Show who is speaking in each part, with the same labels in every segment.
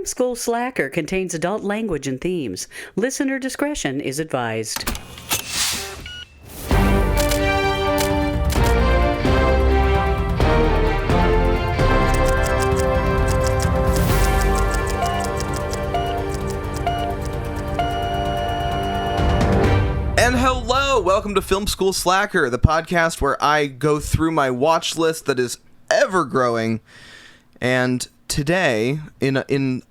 Speaker 1: Film School Slacker contains adult language and themes. Listener discretion is advised.
Speaker 2: And hello, welcome to Film School Slacker, the podcast where I go through my watch list that is ever growing. And today, in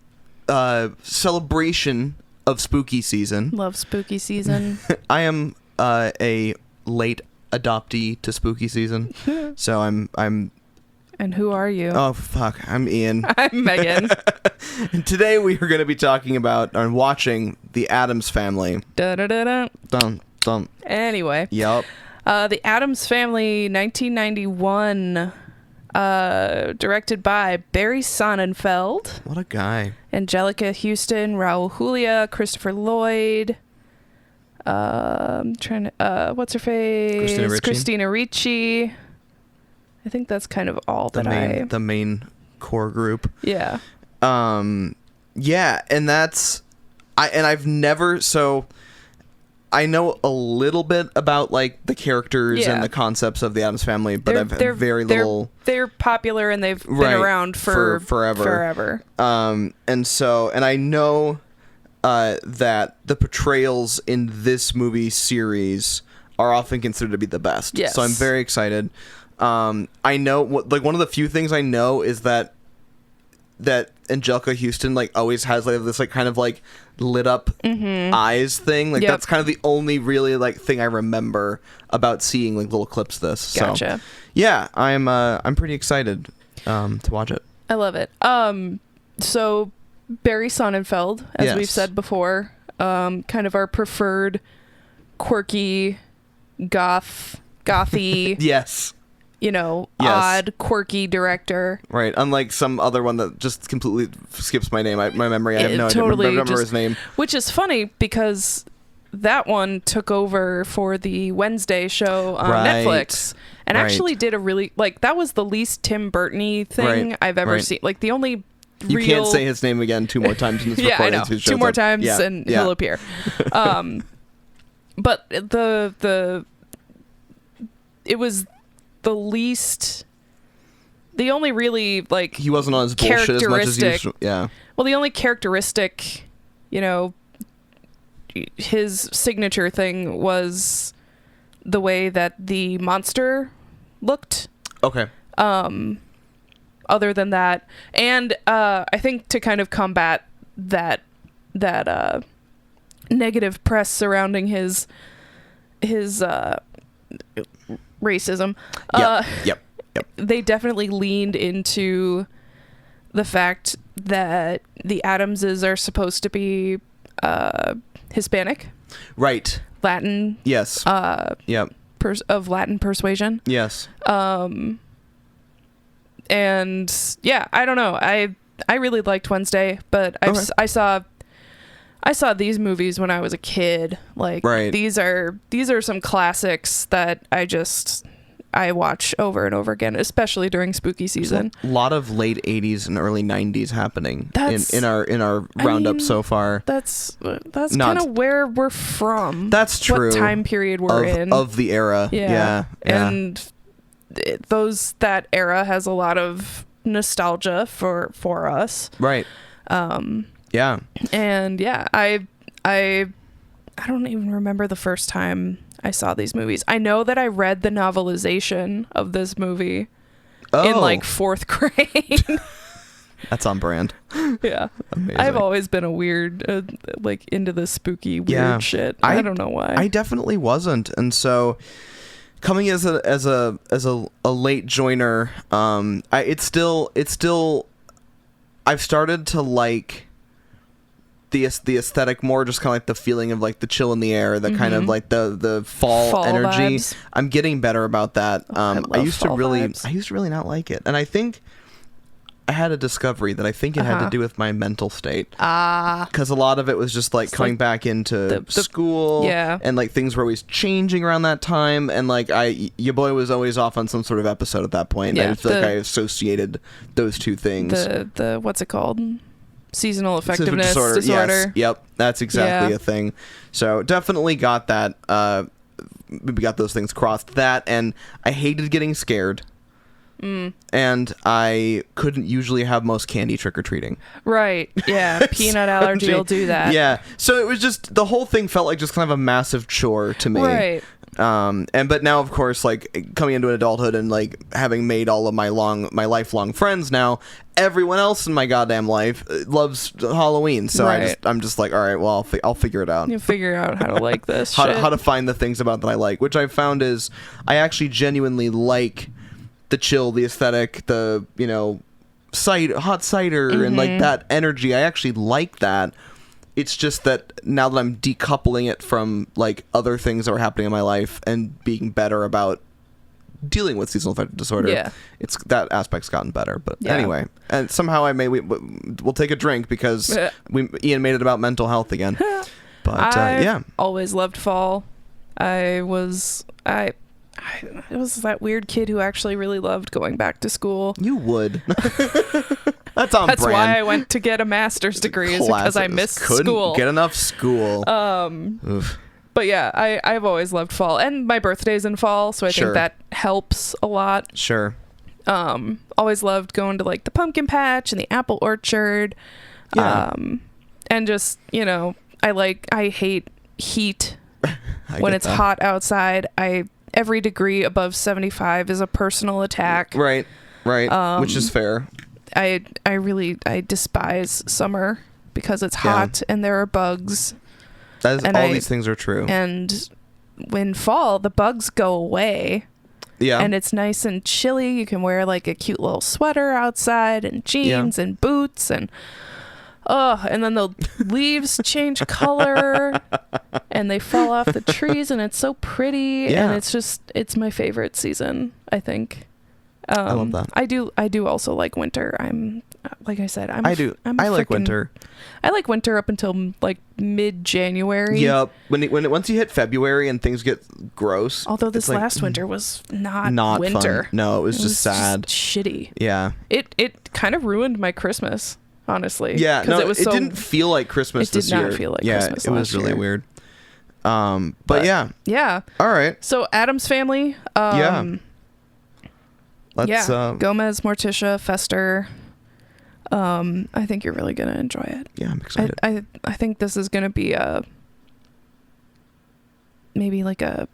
Speaker 2: celebration of spooky season,
Speaker 3: love spooky season.
Speaker 2: I am a late adoptee to spooky season, so I'm.
Speaker 3: And who are you?
Speaker 2: Oh fuck, I'm Ian.
Speaker 3: I'm Megan.
Speaker 2: And today we are going to be talking about and watching The Addams Family.
Speaker 3: Da da da da.
Speaker 2: Dun dun.
Speaker 3: Anyway.
Speaker 2: Yep.
Speaker 3: The Addams Family, 1991. Directed by Barry Sonnenfeld.
Speaker 2: What a guy.
Speaker 3: Anjelica Huston, Raul Julia, Christopher Lloyd. What's her face? Christina Ricci. I think that's kind of all the
Speaker 2: main core group.
Speaker 3: Yeah.
Speaker 2: Yeah, and I've never, so I know a little bit about like the characters and the concepts of the Addams Family, but I've very little.
Speaker 3: They're popular and they've been around for forever.
Speaker 2: And I know that the portrayals in this movie series are often considered to be the best.
Speaker 3: Yes.
Speaker 2: So I'm very excited. I know one of the few things I know is that Anjelica Huston like always has like this like kind of like lit up eyes thing. Like that's kind of the only really like thing I remember about seeing like little clips of this.
Speaker 3: Gotcha.
Speaker 2: So yeah, I'm pretty excited to watch it.
Speaker 3: I love it. So Barry Sonnenfeld, as we've said before, kind of our preferred quirky gothy
Speaker 2: yes.
Speaker 3: Odd, quirky director.
Speaker 2: Right. Unlike some other one that just completely skips my name. My memory, I have no idea. I remember his name.
Speaker 3: Which is funny because that one took over for the Wednesday show on Netflix and actually did a really, like, that was the least Tim Burton-y thing I've ever seen. Like, the only
Speaker 2: You can't say his name again 2 more times in this recording.
Speaker 3: Yeah, I know. 2 more times and he'll appear. But it was the only really like
Speaker 2: he wasn't on his bullshit as much as usual. Yeah.
Speaker 3: Well, the only characteristic, his signature thing was the way that the monster looked.
Speaker 2: Okay.
Speaker 3: Other than that, and I think to kind of combat that negative press surrounding his racism.
Speaker 2: Yep.
Speaker 3: They definitely leaned into the fact that the Addamses are supposed to be Hispanic.
Speaker 2: Right.
Speaker 3: Latin.
Speaker 2: Yes. Yep.
Speaker 3: Of Latin persuasion.
Speaker 2: Yes.
Speaker 3: And yeah, I don't know. I really liked Wednesday, but I saw these movies when I was a kid. Like these are some classics that I watch over and over again, especially during spooky season.
Speaker 2: A lot of late 80s and early 90s happening in our roundup so far.
Speaker 3: That's kind of where we're from.
Speaker 2: That's true.
Speaker 3: What time period we're in
Speaker 2: of the era. Yeah.
Speaker 3: And that era has a lot of nostalgia for us.
Speaker 2: Right. Yeah.
Speaker 3: And yeah, I don't even remember the first time I saw these movies. I know that I read the novelization of this movie in like 4th grade.
Speaker 2: That's on brand.
Speaker 3: Yeah.
Speaker 2: Amazing.
Speaker 3: I've always been a weird, like into the spooky weird shit. I don't know why.
Speaker 2: I definitely wasn't. And so coming as a late joiner, it's still I've started to like the aesthetic more, just kind of like the feeling of like the chill in the air, the kind of like the fall energy
Speaker 3: vibes.
Speaker 2: I'm getting better about that. I used to really not like it, and I think I had a discovery that I think it had to do with my mental state. Because a lot of it was just like coming back into school, and like things were always changing around that time, and like your boy was always off on some sort of episode at that point. I feel like I associated those two things.
Speaker 3: The what's it called? seasonal effectiveness disorder.
Speaker 2: Yes. Yep, that's exactly a thing. So definitely got that. We got those things crossed. That, and I hated getting scared. And I couldn't usually have most candy trick-or-treating.
Speaker 3: Right, yeah. Peanut allergy will do that.
Speaker 2: Yeah, so it was just, the whole thing felt like just kind of a massive chore to me.
Speaker 3: Right.
Speaker 2: But now, of course, like, coming into adulthood and, like, having made all of my lifelong friends now, everyone else in my goddamn life loves Halloween. So I'm just like, all right, well, I'll figure it out.
Speaker 3: You figure out how to like this
Speaker 2: how to find the things about that I like, which I found is I actually genuinely like the chill, the aesthetic, the, you know, hot cider and like that energy. I actually like that. It's just that now that I'm decoupling it from like other things that were happening in my life and being better about dealing with seasonal affective disorder, it's that aspect's gotten better. But anyway, and somehow we'll take a drink because Ian made it about mental health again. But
Speaker 3: I always loved fall. I was that weird kid who actually really loved going back to school.
Speaker 2: You would. That's on
Speaker 3: That's
Speaker 2: brand.
Speaker 3: why I went to get a master's degree, is because I missed
Speaker 2: Couldn't
Speaker 3: school.
Speaker 2: Get enough school.
Speaker 3: But yeah, I've always loved fall, and my birthday's in fall, so I think that helps a lot.
Speaker 2: Sure.
Speaker 3: Always loved going to like the pumpkin patch and the apple orchard.
Speaker 2: Yeah.
Speaker 3: And just, you know, I hate heat when it's hot outside. Every degree above 75 is a personal attack.
Speaker 2: Right. Which is fair.
Speaker 3: I despise summer because it's hot and there are bugs.
Speaker 2: These things are true.
Speaker 3: And when fall, the bugs go away. Yeah. And it's nice and chilly. You can wear like a cute little sweater outside and jeans and boots and then the leaves change color and they fall off the trees and it's so pretty and it's my favorite season, I think.
Speaker 2: I love that.
Speaker 3: I do also like winter. I'm like I said, I
Speaker 2: like winter.
Speaker 3: I like winter up until like mid-January.
Speaker 2: Yep. Once you hit February and things get gross.
Speaker 3: Although this last winter was not winter.
Speaker 2: Fun. No, it was just sad.
Speaker 3: Just shitty.
Speaker 2: Yeah.
Speaker 3: It kind of ruined my Christmas, honestly.
Speaker 2: Yeah, no, it didn't feel like Christmas this year.
Speaker 3: It did not feel like Christmas
Speaker 2: it was really weird. But yeah.
Speaker 3: Yeah.
Speaker 2: All right.
Speaker 3: So Addams Family.
Speaker 2: Let's
Speaker 3: Gomez, Morticia, Fester. I think you're really gonna enjoy it.
Speaker 2: Yeah, I'm excited.
Speaker 3: I think this is gonna be maybe like I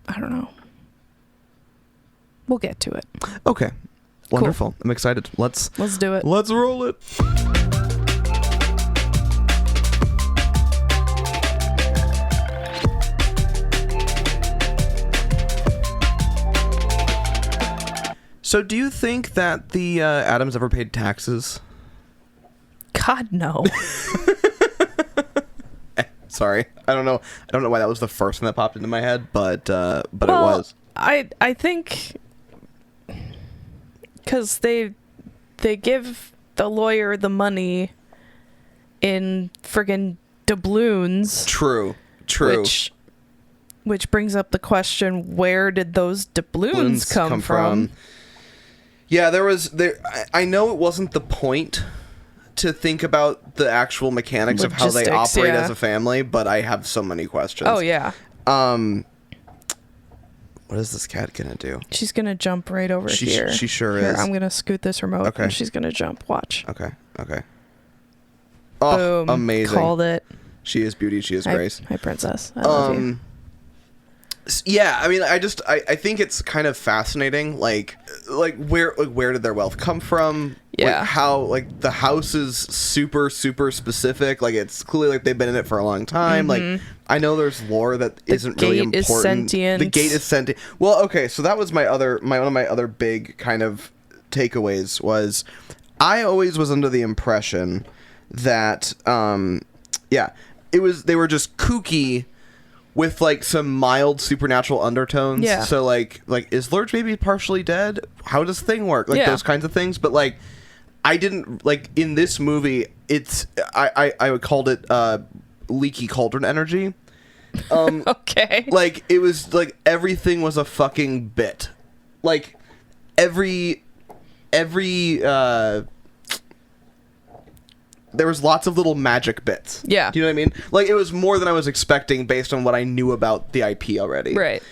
Speaker 3: don't know. We'll get to it.
Speaker 2: Okay. Wonderful. Cool. I'm excited. Let's
Speaker 3: do it.
Speaker 2: Let's roll it. So do you think that the Addams ever paid taxes?
Speaker 3: God, no.
Speaker 2: Sorry. I don't know why that was the first thing that popped into my head, but it was.
Speaker 3: I think because they give the lawyer the money in friggin' doubloons.
Speaker 2: True.
Speaker 3: Which brings up the question: where did those doubloons come from?
Speaker 2: Yeah, I know it wasn't the point to think about the actual mechanics of how they operate as a family, but I have so many questions.
Speaker 3: Oh yeah.
Speaker 2: What is this cat gonna do?
Speaker 3: She's gonna jump right over here.
Speaker 2: She sure is.
Speaker 3: I'm gonna scoot this remote.
Speaker 2: Okay.
Speaker 3: And she's gonna jump. Watch.
Speaker 2: Okay. Oh,
Speaker 3: boom.
Speaker 2: Amazing.
Speaker 3: Called it.
Speaker 2: She is beauty. She is grace.
Speaker 3: Hi, princess. I love you.
Speaker 2: Yeah, I mean, I think it's kind of fascinating, like where did their wealth come from?
Speaker 3: Yeah.
Speaker 2: Like, how, like, the house is super, super specific. Like, it's clearly like they've been in it for a long time. Like, I know there's lore that isn't really important.
Speaker 3: The gate is sentient.
Speaker 2: The gate is sentient. Well, okay, so that was one of my other big kind of takeaways was I always was under the impression that, they were just kooky with like some mild supernatural undertones.
Speaker 3: Yeah.
Speaker 2: So like is Lurch maybe partially dead? How does Thing work? Like those kinds of things. But like I didn't like in this movie. It's I called it leaky cauldron energy.
Speaker 3: Okay.
Speaker 2: Like it was like everything was a fucking bit. Like every there was lots of little magic bits.
Speaker 3: Yeah.
Speaker 2: Do you know what I mean? Like, it was more than I was expecting based on what I knew about the IP already.
Speaker 3: Right.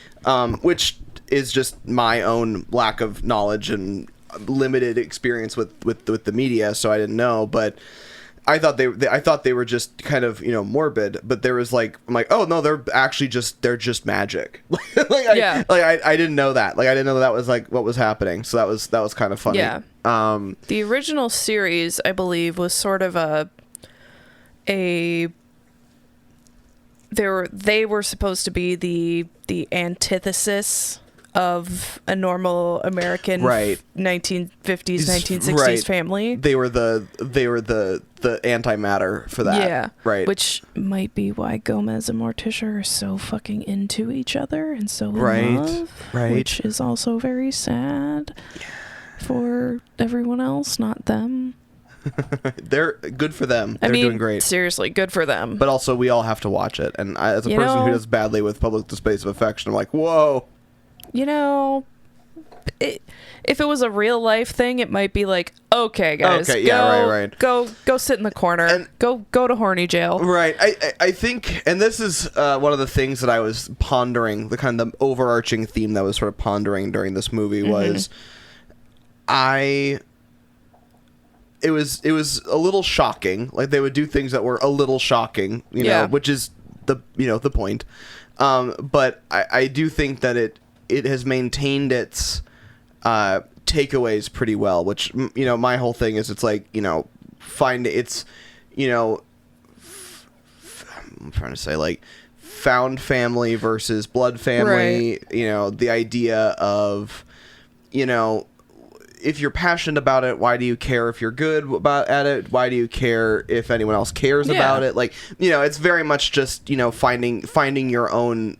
Speaker 2: Which is just my own lack of knowledge and limited experience with the media, so I didn't know. But I thought they were just kind of, morbid. But there was like, I'm like, oh no, they're just magic. I didn't know that. Like, I didn't know that was like what was happening. So that was kind of funny.
Speaker 3: Yeah. The original series, I believe, was sort of they were supposed to be the antithesis of a normal American 1950s 1960s family.
Speaker 2: They were the antimatter for that.
Speaker 3: Yeah.
Speaker 2: Right.
Speaker 3: Which might be why Gomez and Morticia are so fucking into each other and so in love.
Speaker 2: Right.
Speaker 3: Which is also very sad for everyone else, not them.
Speaker 2: They're good for them. They're doing great.
Speaker 3: Seriously, good for them.
Speaker 2: But also, we all have to watch it. And I, as a person who does badly with public displays of affection, I'm like, whoa.
Speaker 3: If it was a real life thing, it might be like, okay, guys,
Speaker 2: right.
Speaker 3: Go sit in the corner, and go to horny jail.
Speaker 2: Right. I think, and this is one of the things that I was pondering, the kind of the overarching theme that I was sort of pondering during this movie was, it was a little shocking. Like, they would do things that were a little shocking, which is the point. But I do think that it has maintained its takeaways pretty well, which, my whole thing is, it's like, I'm trying to say, like, found family versus blood family, the idea of, if you're passionate about it, why do you care if you're good at it? Why do you care if anyone else cares about it? Like, it's very much just, finding your own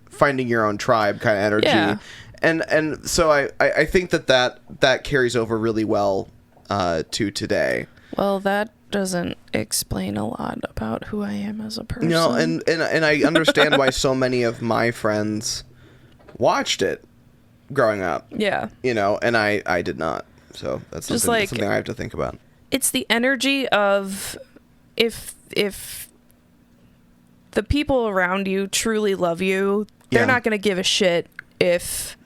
Speaker 2: tribe kind of energy.
Speaker 3: Yeah.
Speaker 2: And so I think that carries over really well to today.
Speaker 3: Well, that doesn't explain a lot about who I am as a person.
Speaker 2: No, and I understand why so many of my friends watched it growing up.
Speaker 3: Yeah.
Speaker 2: And I did not. So that's something I have to think about.
Speaker 3: It's the energy of if the people around you truly love you, they're not going to give a shit if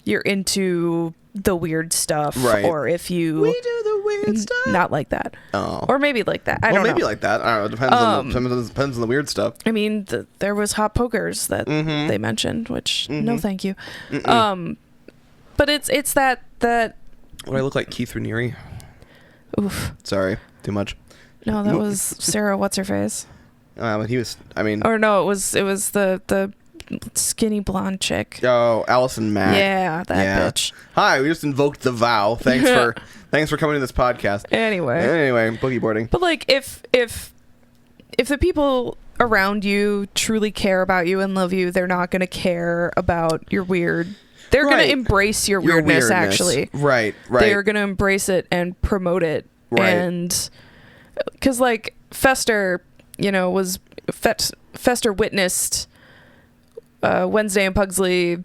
Speaker 3: you're into the weird stuff, or if we do
Speaker 2: the weird stuff.
Speaker 3: Not like that.
Speaker 2: Oh.
Speaker 3: Or maybe like that. I don't know.
Speaker 2: Maybe like that. I don't know. Depends on the weird stuff.
Speaker 3: I mean, there was hot pokers that they mentioned, which no, thank you. But it's that.
Speaker 2: Would I look like Keith Raniere?
Speaker 3: Oof.
Speaker 2: Sorry, too much.
Speaker 3: No, that was Sarah. What's her face?
Speaker 2: He was. I mean.
Speaker 3: Or no, it was the skinny blonde chick.
Speaker 2: Oh, Allison Mack.
Speaker 3: Yeah, that bitch.
Speaker 2: Hi, we just invoked the vow. Thanks for coming to this podcast.
Speaker 3: Anyway,
Speaker 2: boogie boarding.
Speaker 3: But like, if the people around you truly care about you and love you, they're not going to care about your weird. They're going to embrace your weirdness, actually. Right. They're going to embrace it and promote it. Right. And because, like, Fester, Fester witnessed Wednesday and Pugsley,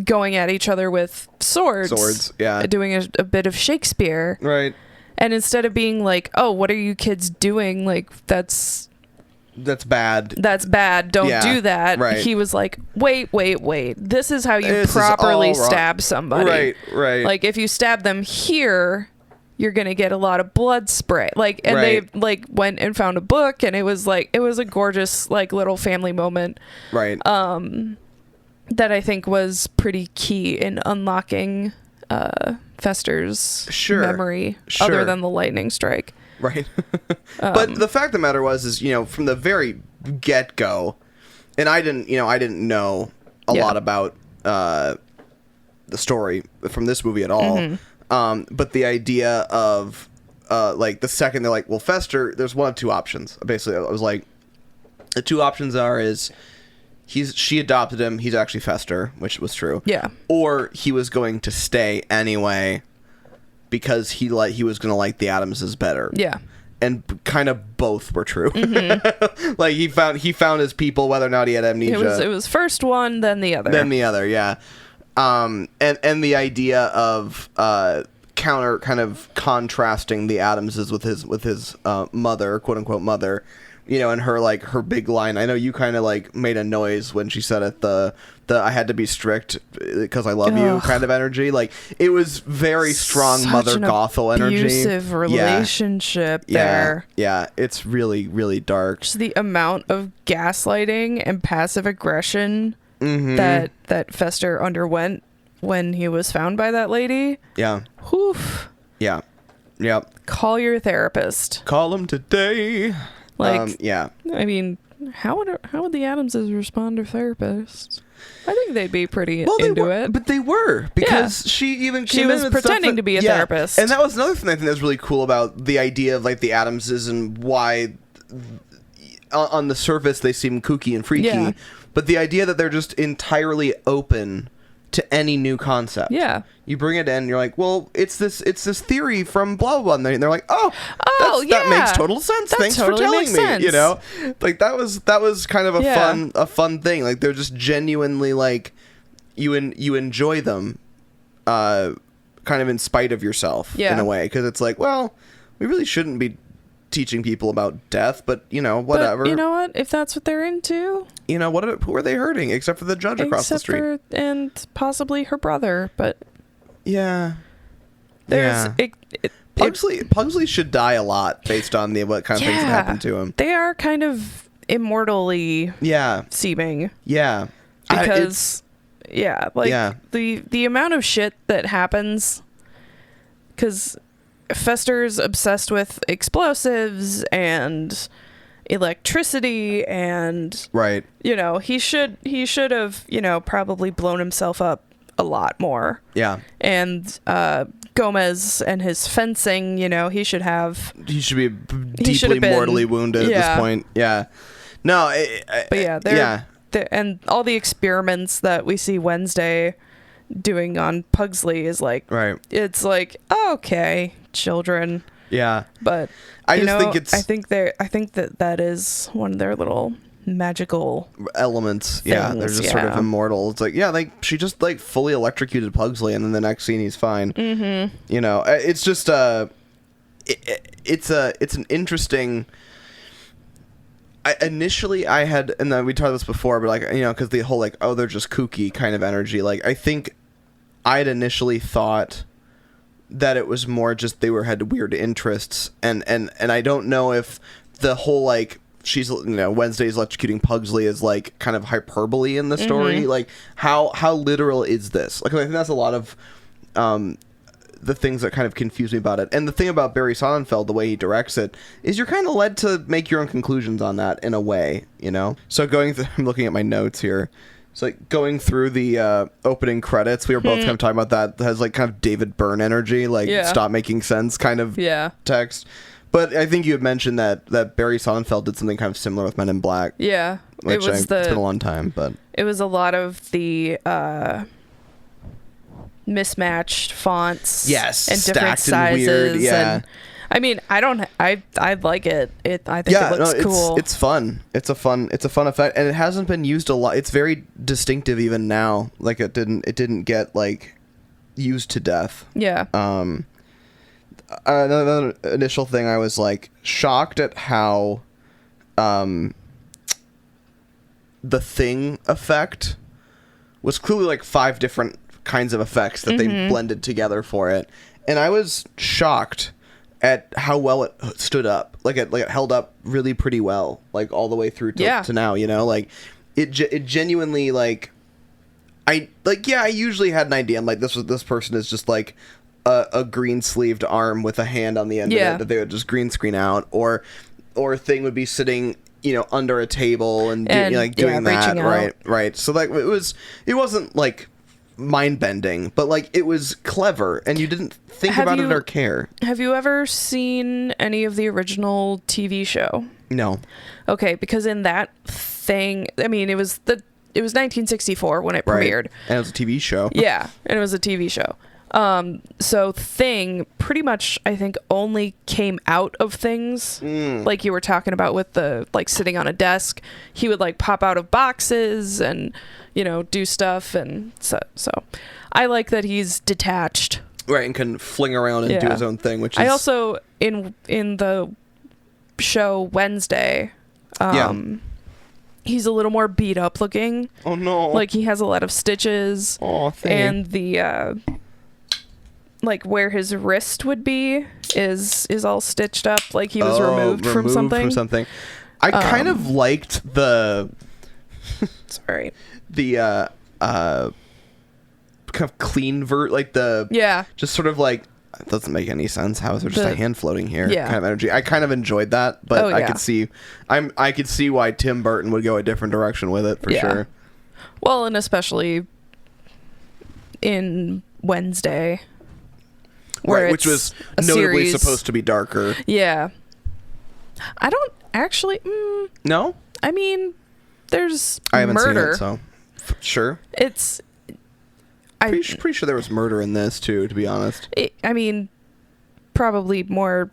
Speaker 3: going at each other with swords. Yeah. Doing a bit of Shakespeare. Right. And instead of being like, oh, what are you kids doing? Like, that's bad. That's bad. Don't do that. Right. He was like, wait. This is how you properly stab somebody. Right. Like, if you stab them here, you're going to get a lot of blood spray. Like, and they like went and found a book, and it was a gorgeous, like, little family moment. Right. That I think was pretty key in unlocking Fester's memory, other than the lightning strike. Right. But the fact of the matter is, from the very get-go, and I didn't know a lot about the story from this movie at all. But the idea of, like, the second they're like, well, Fester, there's one of two options. Basically, I was like, the two options is she adopted him, he's actually Fester, which was true. Yeah. Or he was going to stay anyway because he was going to like the Addamses better. Yeah. And kind of both were true. Like, he found his people, whether or not he had amnesia. It was first one, then the other. Yeah. And the idea of
Speaker 2: kind of contrasting the Addamses with his mother, quote unquote mother, and her big line. I know you kind of like made a noise when she said it, the I had to be strict because I love you kind of energy. Like, it was very strong Mother Gothel energy.
Speaker 3: Abusive relationship there.
Speaker 2: Yeah, it's really, really dark.
Speaker 3: Just the amount of gaslighting and passive aggression that Fester underwent when he was found by that lady.
Speaker 2: Yeah.
Speaker 3: Oof.
Speaker 2: Yeah. Yep.
Speaker 3: Call your therapist.
Speaker 2: Call him today. Yeah.
Speaker 3: I mean, how would the Addamses respond to therapists? I think they'd be pretty into it.
Speaker 2: But they were, because she
Speaker 3: was pretending to be a therapist.
Speaker 2: And that was another thing I think that's really cool about the idea of like the Addamses and why on the surface they seem kooky and freaky. Yeah. But the idea that they're just entirely open to any new concept. Yeah. You bring it in and you're like, well, it's this theory from blah, blah, blah. And they're like, that makes total sense. Thanks for telling me, Like, that was kind of a fun thing. Like, they're just genuinely like, you enjoy them kind of in spite of yourself in a way. Because it's like, well, we really shouldn't be teaching people about death, but whatever.
Speaker 3: But you know what? If that's what they're into,
Speaker 2: who are they hurting except for the judge across the street
Speaker 3: and possibly her brother? But
Speaker 2: Pugsley should die a lot based on what kind of things that happened to him.
Speaker 3: They are kind of immortally seeming.
Speaker 2: Yeah,
Speaker 3: because the amount of shit that happens, because Fester's obsessed with explosives and electricity, and he should have probably blown himself up a lot more. And Gomez and his fencing, he should be
Speaker 2: deeply mortally wounded at this point.
Speaker 3: And all the experiments that we see Wednesday doing on Pugsley is like, it's like, okay, children. But I think that is one of their little magical
Speaker 2: elements.
Speaker 3: Things,
Speaker 2: they're just sort of immortal. It's like, she just like fully electrocuted Pugsley, and then the next scene he's fine. It's just it's an interesting. Initially I had, and then we talked about this before, but like, because the whole like, oh, they're just kooky kind of energy. Like, I think I'd initially thought that it was more just they had weird interests, and I don't know if the whole like she's Wednesday's electrocuting Pugsley is like kind of hyperbole in the story. Like, how literal is this? Like, I think that's a lot of the things that kind of confuse me about it. And the thing about Barry Sonnenfeld, the way he directs it, is you're kind of led to make your own conclusions on that in a way, So I'm looking at my notes here. It's like going through the opening credits. We were both kind of talking about that. It has like kind of David Byrne energy, like stop making sense kind of text. But I think you had mentioned that Barry Sonnenfeld did something kind of similar with Men in Black. Yeah, it's been a long time, but
Speaker 3: it was a lot of the mismatched fonts, and different sizes. And weird, and I mean, I like it. I think it looks cool.
Speaker 2: It's fun. It's a fun effect, and it hasn't been used a lot. It's very distinctive even now. Like, it didn't get like used to death. Yeah. Another initial thing, I was like shocked at how the Thing effect was clearly like 5 different kinds of effects that they blended together for it, and I was shocked at how well it stood up. Like it held up really pretty well, like all the way through to now. Like it genuinely like I usually had an idea. I'm like, this person is just like a green sleeved arm with a hand on the end of it that they would just green screen out, or Thing would be sitting under a table and doing that, right. So like it wasn't like mind bending, but like it was clever, and you didn't think about it or care.
Speaker 3: Have you ever seen any of the original TV show? No. Okay, because in that Thing, I mean, it was 1964 when it premiered,
Speaker 2: and it was a TV show.
Speaker 3: Yeah, and it was a TV show. So Thing pretty much, I think, only came out of things like you were talking about with the like sitting on a desk. He would like pop out of boxes and do stuff, and so I like that he's detached
Speaker 2: Right, and can fling around and do his own thing, which is...
Speaker 3: I also, in the show Wednesday, he's a little more beat up looking.
Speaker 2: Oh, no.
Speaker 3: Like, he has a lot of stitches.
Speaker 2: Oh, thanks.
Speaker 3: And the, like, where his wrist would be is all stitched up, like he was removed from something.
Speaker 2: I kind of liked the...
Speaker 3: Sorry.
Speaker 2: The, kind of clean like the...
Speaker 3: Yeah.
Speaker 2: Just sort of like... It doesn't make any sense. How is there just a hand floating here?
Speaker 3: Yeah.
Speaker 2: Kind of energy. I kind of enjoyed that, but I could see why Tim Burton would go a different direction with it for sure.
Speaker 3: Well, and especially in Wednesday, where
Speaker 2: which was notably supposed to be darker.
Speaker 3: Yeah. I don't actually.
Speaker 2: No.
Speaker 3: I mean, there's
Speaker 2: I haven't
Speaker 3: murder.
Speaker 2: seen it, so sure.
Speaker 3: It's.
Speaker 2: Pretty sure there was murder in this too, to be honest.
Speaker 3: I mean, probably more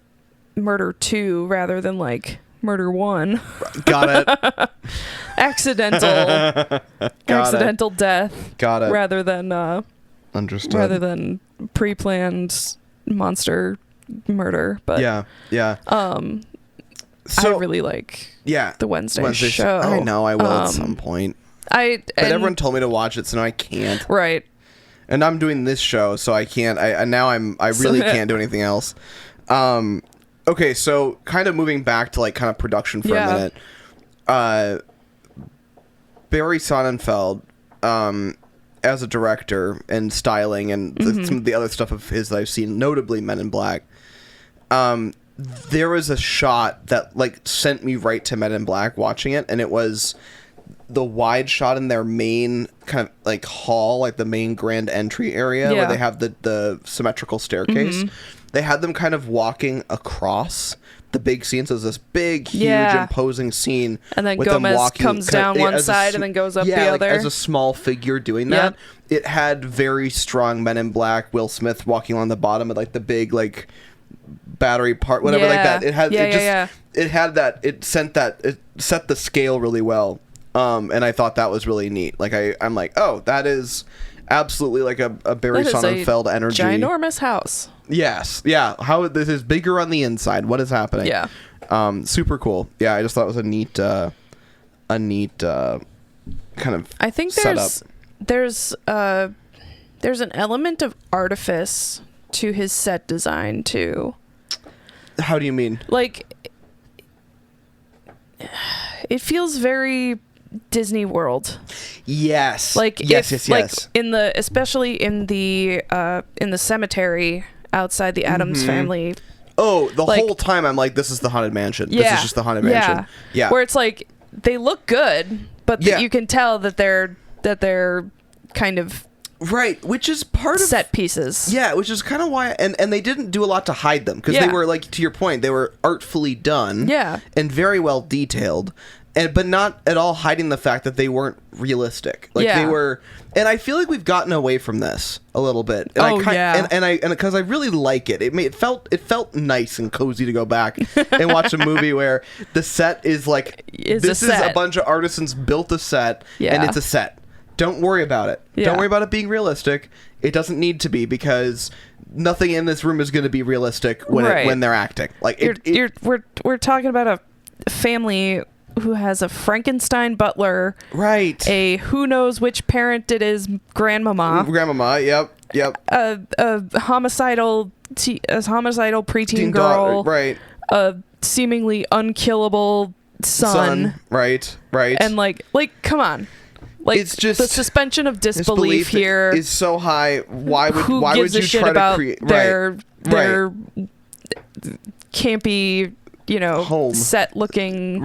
Speaker 3: murder 2 rather than like murder 1.
Speaker 2: Got it.
Speaker 3: accidental death.
Speaker 2: Got it.
Speaker 3: Rather than
Speaker 2: understood.
Speaker 3: Rather than pre-planned monster murder. But
Speaker 2: yeah.
Speaker 3: I really like the Wednesday show.
Speaker 2: I know I will at some point. But everyone told me to watch it, so now I can't.
Speaker 3: Right.
Speaker 2: And I'm doing this show, so I can't. I really can't do anything else. Okay, so kind of moving back to like kind of production for a minute. Barry Sonnenfeld, as a director and styling and some of the other stuff of his that I've seen, notably Men in Black. There was a shot that like sent me right to Men in Black watching it, and it was the wide shot in their main kind of like hall, like the main grand entry area where they have the symmetrical staircase. They had them kind of walking across the big scene. So there's this big, huge, imposing scene.
Speaker 3: And then
Speaker 2: with
Speaker 3: Gomez
Speaker 2: them walking,
Speaker 3: comes down one side and then goes up the other.
Speaker 2: Like as a small figure doing that. It had very strong Men in Black, Will Smith walking along the bottom of like the big like battery part, whatever like that. It had it had that, it set the scale really well. And I thought that was really neat. Like I'm like, oh, that is absolutely like a Barry Sonnenfeld energy.
Speaker 3: Ginormous house.
Speaker 2: Yes. Yeah. How this is bigger on the inside. What is happening?
Speaker 3: Yeah.
Speaker 2: Super cool. Yeah. I just thought it was a neat kind of.
Speaker 3: I think there's an element of artifice to his set design too.
Speaker 2: How do you mean?
Speaker 3: Like, it feels very Disney World.
Speaker 2: Yes.
Speaker 3: Like
Speaker 2: yes.
Speaker 3: Like especially in the cemetery outside the Addams Family.
Speaker 2: Oh, the whole time I'm like, this is the Haunted Mansion.
Speaker 3: Yeah,
Speaker 2: this is just the Haunted Mansion. Yeah.
Speaker 3: Where it's like they look good, but you can tell that they're kind of
Speaker 2: right, which is part of
Speaker 3: set pieces.
Speaker 2: Yeah, which is kind of why, and they didn't do a lot to hide them because they were like, to your point, they were artfully done.
Speaker 3: Yeah. And
Speaker 2: very well detailed. But not at all hiding the fact that they weren't realistic. Like they were, and I feel like we've gotten away from this a little bit. And and because I really like it. It felt nice and cozy to go back and watch a movie where the set is like this is a bunch of artisans built a set and it's a set. Don't worry about it. Yeah. Don't worry about it being realistic. It doesn't need to be because nothing in this room is going to be realistic when they're acting. Like
Speaker 3: we're talking about a family who has a Frankenstein butler,
Speaker 2: right?
Speaker 3: A who knows which parent it is, grandmama,
Speaker 2: yep.
Speaker 3: A homicidal preteen girl,
Speaker 2: right?
Speaker 3: A seemingly unkillable son,
Speaker 2: right?
Speaker 3: And like, come on, like
Speaker 2: it's just
Speaker 3: the suspension of disbelief here
Speaker 2: is so high. Why would you
Speaker 3: shit
Speaker 2: try
Speaker 3: about
Speaker 2: to create
Speaker 3: their campy?
Speaker 2: Home
Speaker 3: set looking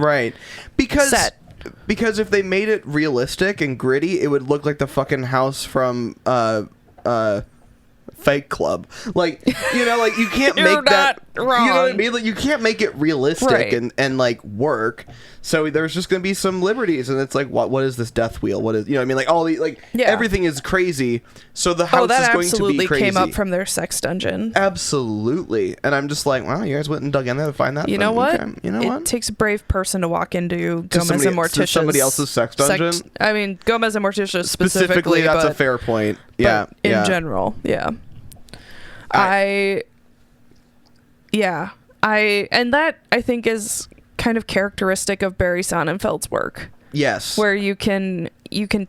Speaker 2: because if they made it realistic and gritty, it would look like the fucking house from Fight Club. Like like you can't make that
Speaker 3: wrong.
Speaker 2: You know what I mean? Like you can't make it realistic and like work. So there's just gonna be some liberties, and it's like what is this death wheel? What is I mean? Like all the everything is crazy. So the house is going to be crazy.
Speaker 3: Came up from their sex dungeon.
Speaker 2: Absolutely, and I'm just like, wow, you guys went and dug in there to find that.
Speaker 3: You know what?
Speaker 2: Okay. You know what?
Speaker 3: It takes a brave person to walk into Gomez and Morticia's
Speaker 2: somebody else's sex dungeon.
Speaker 3: I mean, Gomez and Morticia specifically.
Speaker 2: That's a fair point. Yeah,
Speaker 3: in general, yeah. and that I think is kind of characteristic of Barry Sonnenfeld's work.
Speaker 2: Yes.
Speaker 3: Where you can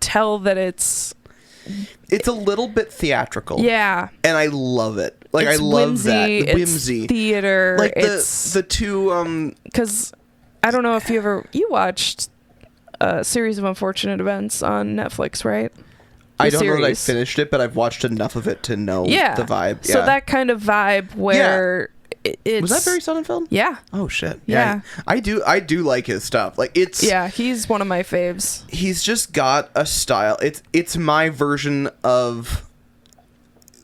Speaker 3: tell that it's
Speaker 2: a little bit theatrical.
Speaker 3: Yeah.
Speaker 2: And I love it. Like, I love
Speaker 3: whimsy,
Speaker 2: that. The
Speaker 3: it's
Speaker 2: whimsy.
Speaker 3: Theater.
Speaker 2: Like the two
Speaker 3: because I don't know if you watched a Series of Unfortunate Events on Netflix, right?
Speaker 2: I don't know that I finished it, but I've watched enough of it to know the vibe. Yeah.
Speaker 3: So that kind of vibe where it's...
Speaker 2: Was that Barry Sonnenfeld?
Speaker 3: Yeah.
Speaker 2: Oh, shit.
Speaker 3: Yeah.
Speaker 2: I do like his stuff. Like, it's...
Speaker 3: Yeah, he's one of my faves.
Speaker 2: He's just got a style. It's my version of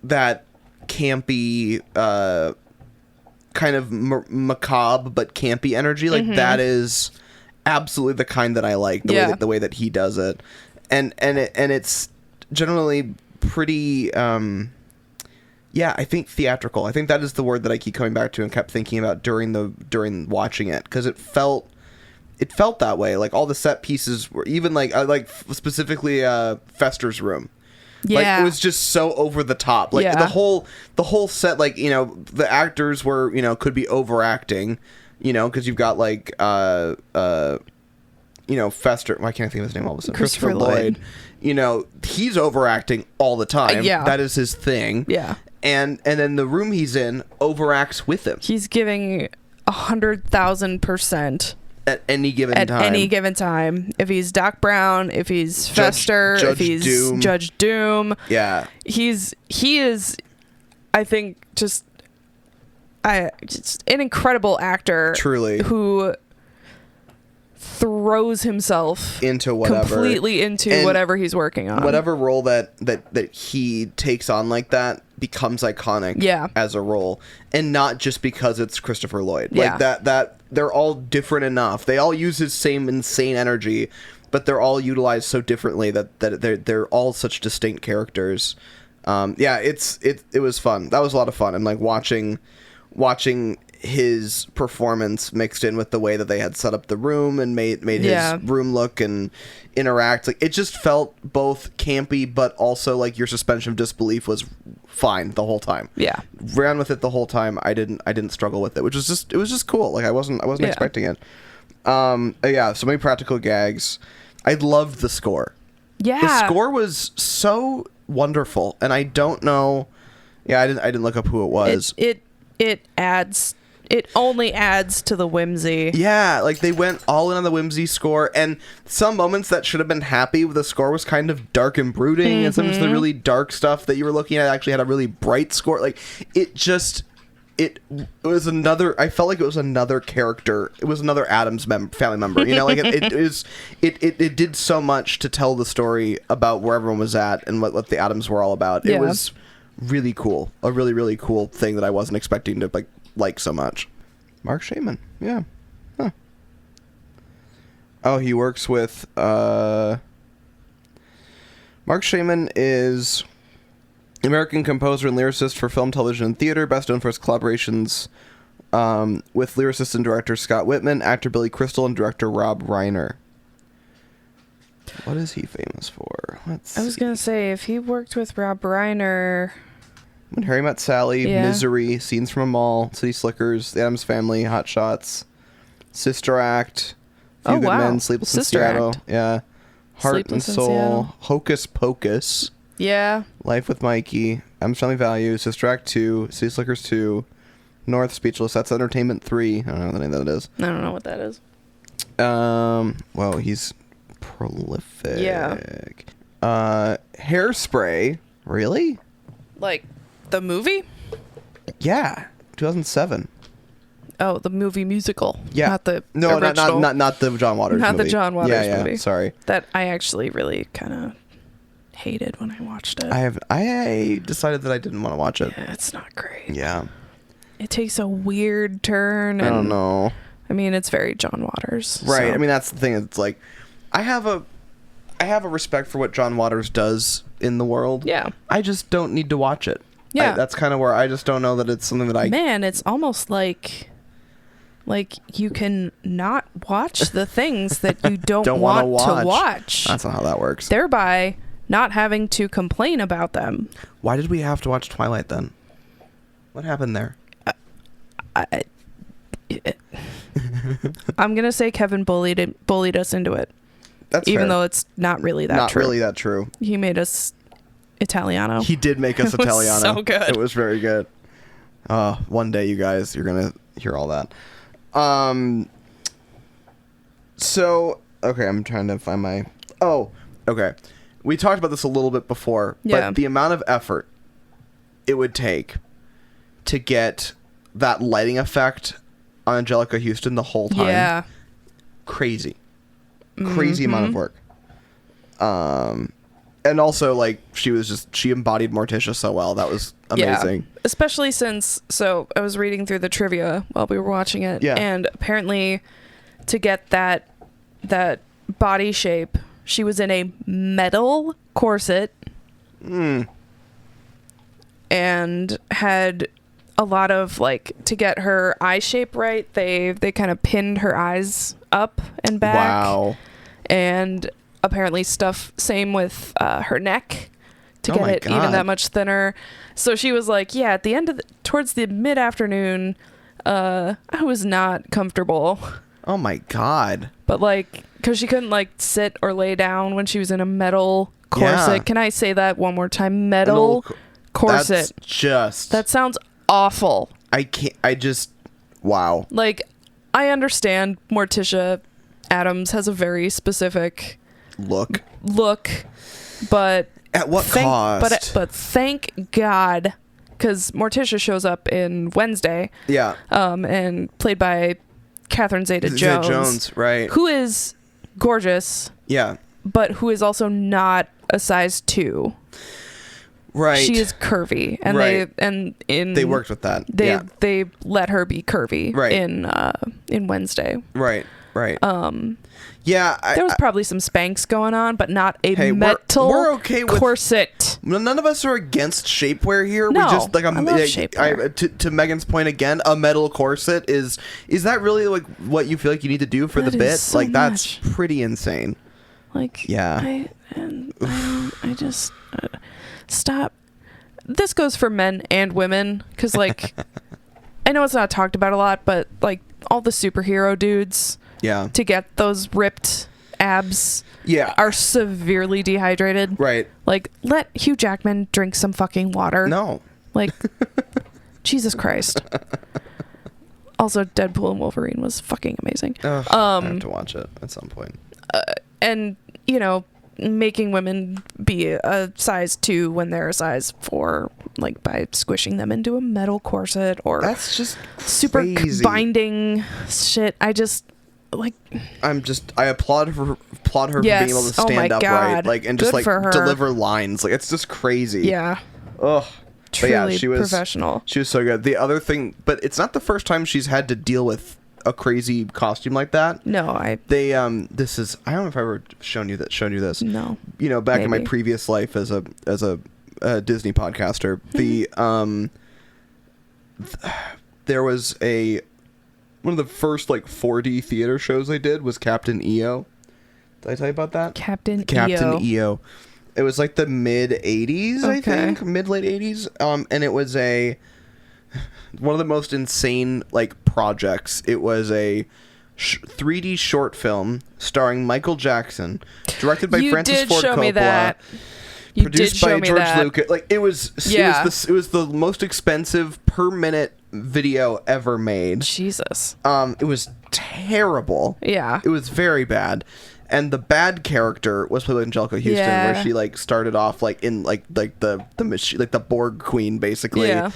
Speaker 2: that campy, kind of macabre but campy energy. Like, that is absolutely the kind that I like. The way that he does it. And it's generally pretty... I think theatrical. I think that is the word that I keep coming back to and kept thinking about during watching it, because it felt that way. Like, all the set pieces were even like specifically Fester's room. Yeah. Like, it was just so over the top. Like, the whole set, like, you know, the actors were, you know, could be overacting, you know, because you've got like you know, Fester. Why can't I think of his name all of a sudden?
Speaker 3: Christopher Lloyd.
Speaker 2: You know, he's overacting all the time. That is his thing.
Speaker 3: Yeah.
Speaker 2: And then the room he's in overacts with him.
Speaker 3: He's giving 100,000%
Speaker 2: at any given time.
Speaker 3: At any given time. If he's Doc Brown, if he's Fester, if he's
Speaker 2: Doom.
Speaker 3: Judge Doom.
Speaker 2: Yeah.
Speaker 3: He is, I think, just an incredible actor.
Speaker 2: Truly.
Speaker 3: Who throws himself
Speaker 2: into whatever,
Speaker 3: completely into whatever he's working on.
Speaker 2: Whatever role that he takes on like that becomes iconic as a role, and not just because it's Christopher Lloyd. Like, that they're all different enough. They all use his same insane energy, but they're all utilized so differently that they're all such distinct characters. It was fun. That was a lot of fun, and like watching his performance mixed in with the way that they had set up the room and made his room look and interact. Like, it just felt both campy, but also like your suspension of disbelief was fine the whole time. Yeah. Ran with it the whole time. I didn't struggle with it, which was just cool. Like, I wasn't expecting it. So many practical gags. I loved the score. Yeah. The score was so wonderful, and I don't know. Yeah, I didn't look up who it was.
Speaker 3: It only adds to the whimsy.
Speaker 2: Yeah, like, they went all in on the whimsy score, and some moments that should have been happy with the score was kind of dark and brooding, and sometimes the really dark stuff that you were looking at actually had a really bright score. Like, it was another, I felt like it was another character. It was another Addams family member, you know, like it did so much to tell the story about where everyone was at and what the Addams were all about. It was really cool. A really, really cool thing that I wasn't expecting to like so much. Mark Shaman. Yeah. Huh. Oh, he works with Mark Shaman is American composer and lyricist for film, television, and theater, best known for his collaborations with lyricist and director Scott Whitman, actor Billy Crystal, and director Rob Reiner. What is he famous for?
Speaker 3: I was going to say, if he worked with Rob Reiner...
Speaker 2: When Harry Met Sally, Misery, Scenes from a Mall, City Slickers, The Addams Family, Hot Shots, Sister Act, Few Good Men, Sleepless in Seattle, Heart
Speaker 3: Sleepless
Speaker 2: and Soul, Hocus Pocus, Life with Mikey, Addams Family Values, Sister Act 2, City Slickers 2, North, Speechless, That's Entertainment 3. I don't know what the name of that is.
Speaker 3: I don't know what that is.
Speaker 2: Well, he's prolific. Yeah. Hairspray, really?
Speaker 3: Like... the movie?
Speaker 2: Yeah, 2007.
Speaker 3: Oh, the movie musical.
Speaker 2: Yeah,
Speaker 3: not the
Speaker 2: original. not the John Waters.
Speaker 3: Not
Speaker 2: movie.
Speaker 3: the John Waters movie.
Speaker 2: Sorry,
Speaker 3: that I actually really kind of hated when I watched it.
Speaker 2: I decided that I didn't want to watch it.
Speaker 3: Yeah, it's not great.
Speaker 2: Yeah,
Speaker 3: it takes a weird turn.
Speaker 2: I don't know.
Speaker 3: I mean, it's very John Waters.
Speaker 2: Right.
Speaker 3: So.
Speaker 2: I mean, that's the thing. It's like I have a respect for what John Waters does in the world. Yeah. I just don't need to watch it. Yeah, that's kind of where I just don't know that it's something that I...
Speaker 3: Man, it's almost like you can not watch the things that you don't want to watch.
Speaker 2: That's not how that works.
Speaker 3: Thereby not having to complain about them.
Speaker 2: Why did we have to watch Twilight then? What happened there?
Speaker 3: I'm gonna say Kevin bullied us into it.
Speaker 2: That's
Speaker 3: even
Speaker 2: fair.
Speaker 3: though it's not really that true.
Speaker 2: Not really that true.
Speaker 3: He made us Italiano.
Speaker 2: He did make us Italiano.
Speaker 3: It was so good.
Speaker 2: It was very good. One day, you guys, you're gonna hear all that. So, okay, I'm trying to find my... Oh, okay. We talked about this a little bit before, but the amount of effort it would take to get that lighting effect on Anjelica Huston the whole time.
Speaker 3: Yeah.
Speaker 2: Crazy amount of work. And also, like, she embodied Morticia so well. That was amazing.
Speaker 3: Yeah. Especially since, so I was reading through the trivia while we were watching it.
Speaker 2: Yeah.
Speaker 3: And apparently to get that body shape, she was in a metal corset. And had a lot of, like, to get her eye shape right, they kind of pinned her eyes up and back.
Speaker 2: Wow.
Speaker 3: And apparently same with her neck to get it even that much thinner. So she was like, yeah, at the end towards the mid-afternoon, I was not comfortable.
Speaker 2: Oh my God.
Speaker 3: But, like, because she couldn't, like, sit or lay down when she was in a metal corset.
Speaker 2: Yeah.
Speaker 3: Can I say that one more time? Metal corset.
Speaker 2: That
Speaker 3: sounds awful.
Speaker 2: Wow.
Speaker 3: Like, I understand Morticia Addams has a very specific
Speaker 2: look,
Speaker 3: but
Speaker 2: at what cost?
Speaker 3: But thank God, because Morticia shows up in Wednesday.
Speaker 2: Yeah.
Speaker 3: And played by Catherine Zeta-Jones.
Speaker 2: Zeta-Jones, right?
Speaker 3: Who is gorgeous.
Speaker 2: Yeah.
Speaker 3: But who is also not a size 2.
Speaker 2: Right.
Speaker 3: She is curvy, and
Speaker 2: they worked with that.
Speaker 3: They let her be curvy in Wednesday.
Speaker 2: Right. Yeah,
Speaker 3: there was probably some Spanx going on, but not a metal
Speaker 2: we're okay with
Speaker 3: corset.
Speaker 2: None of us are against shapewear here.
Speaker 3: No,
Speaker 2: we just like
Speaker 3: I love shapewear.
Speaker 2: To Megan's point again, a metal corset is that really like what you feel like you need to do for the bit?
Speaker 3: So
Speaker 2: like that's pretty insane.
Speaker 3: Like
Speaker 2: yeah,
Speaker 3: I just stop. This goes for men and women because like I know it's not talked about a lot, but like all the superhero dudes.
Speaker 2: Yeah.
Speaker 3: To get those ripped abs.
Speaker 2: Yeah.
Speaker 3: Are severely dehydrated.
Speaker 2: Right.
Speaker 3: Like, let Hugh Jackman drink some fucking water.
Speaker 2: No.
Speaker 3: Like, Jesus Christ. Also, Deadpool and Wolverine was fucking amazing.
Speaker 2: I have to watch it at some point.
Speaker 3: And, you know, making women be a size 2 when they're a size 4, like by squishing them into a metal corset or
Speaker 2: that's just
Speaker 3: super
Speaker 2: crazy.
Speaker 3: Binding shit. I
Speaker 2: applaud her for being able to stand upright, like, and just like deliver lines. Like, it's just crazy.
Speaker 3: Yeah.
Speaker 2: Ugh.
Speaker 3: Truly
Speaker 2: but yeah, she was
Speaker 3: professional.
Speaker 2: She was so good. The other thing, but it's not the first time she's had to deal with a crazy costume like that.
Speaker 3: No,
Speaker 2: this is, I don't know if I ever shown you this.
Speaker 3: No.
Speaker 2: You know, back in my previous life as a Disney podcaster, there was one of the first like 4D theater shows I did was Captain EO. Did I tell you about that?
Speaker 3: Captain
Speaker 2: EO. It was like the mid 80s, I think, mid late 80s. And it was one of the most insane like projects. It was a 3D short film starring Michael Jackson, directed by Francis Ford Coppola.
Speaker 3: Me that.
Speaker 2: Produced by George Lucas. Like it was the most expensive per minute video ever made.
Speaker 3: Jesus.
Speaker 2: It was terrible.
Speaker 3: Yeah.
Speaker 2: It was very bad. And the bad character was played by Anjelica Huston, where she like started off like in like the machine, like the Borg Queen basically.
Speaker 3: Yeah.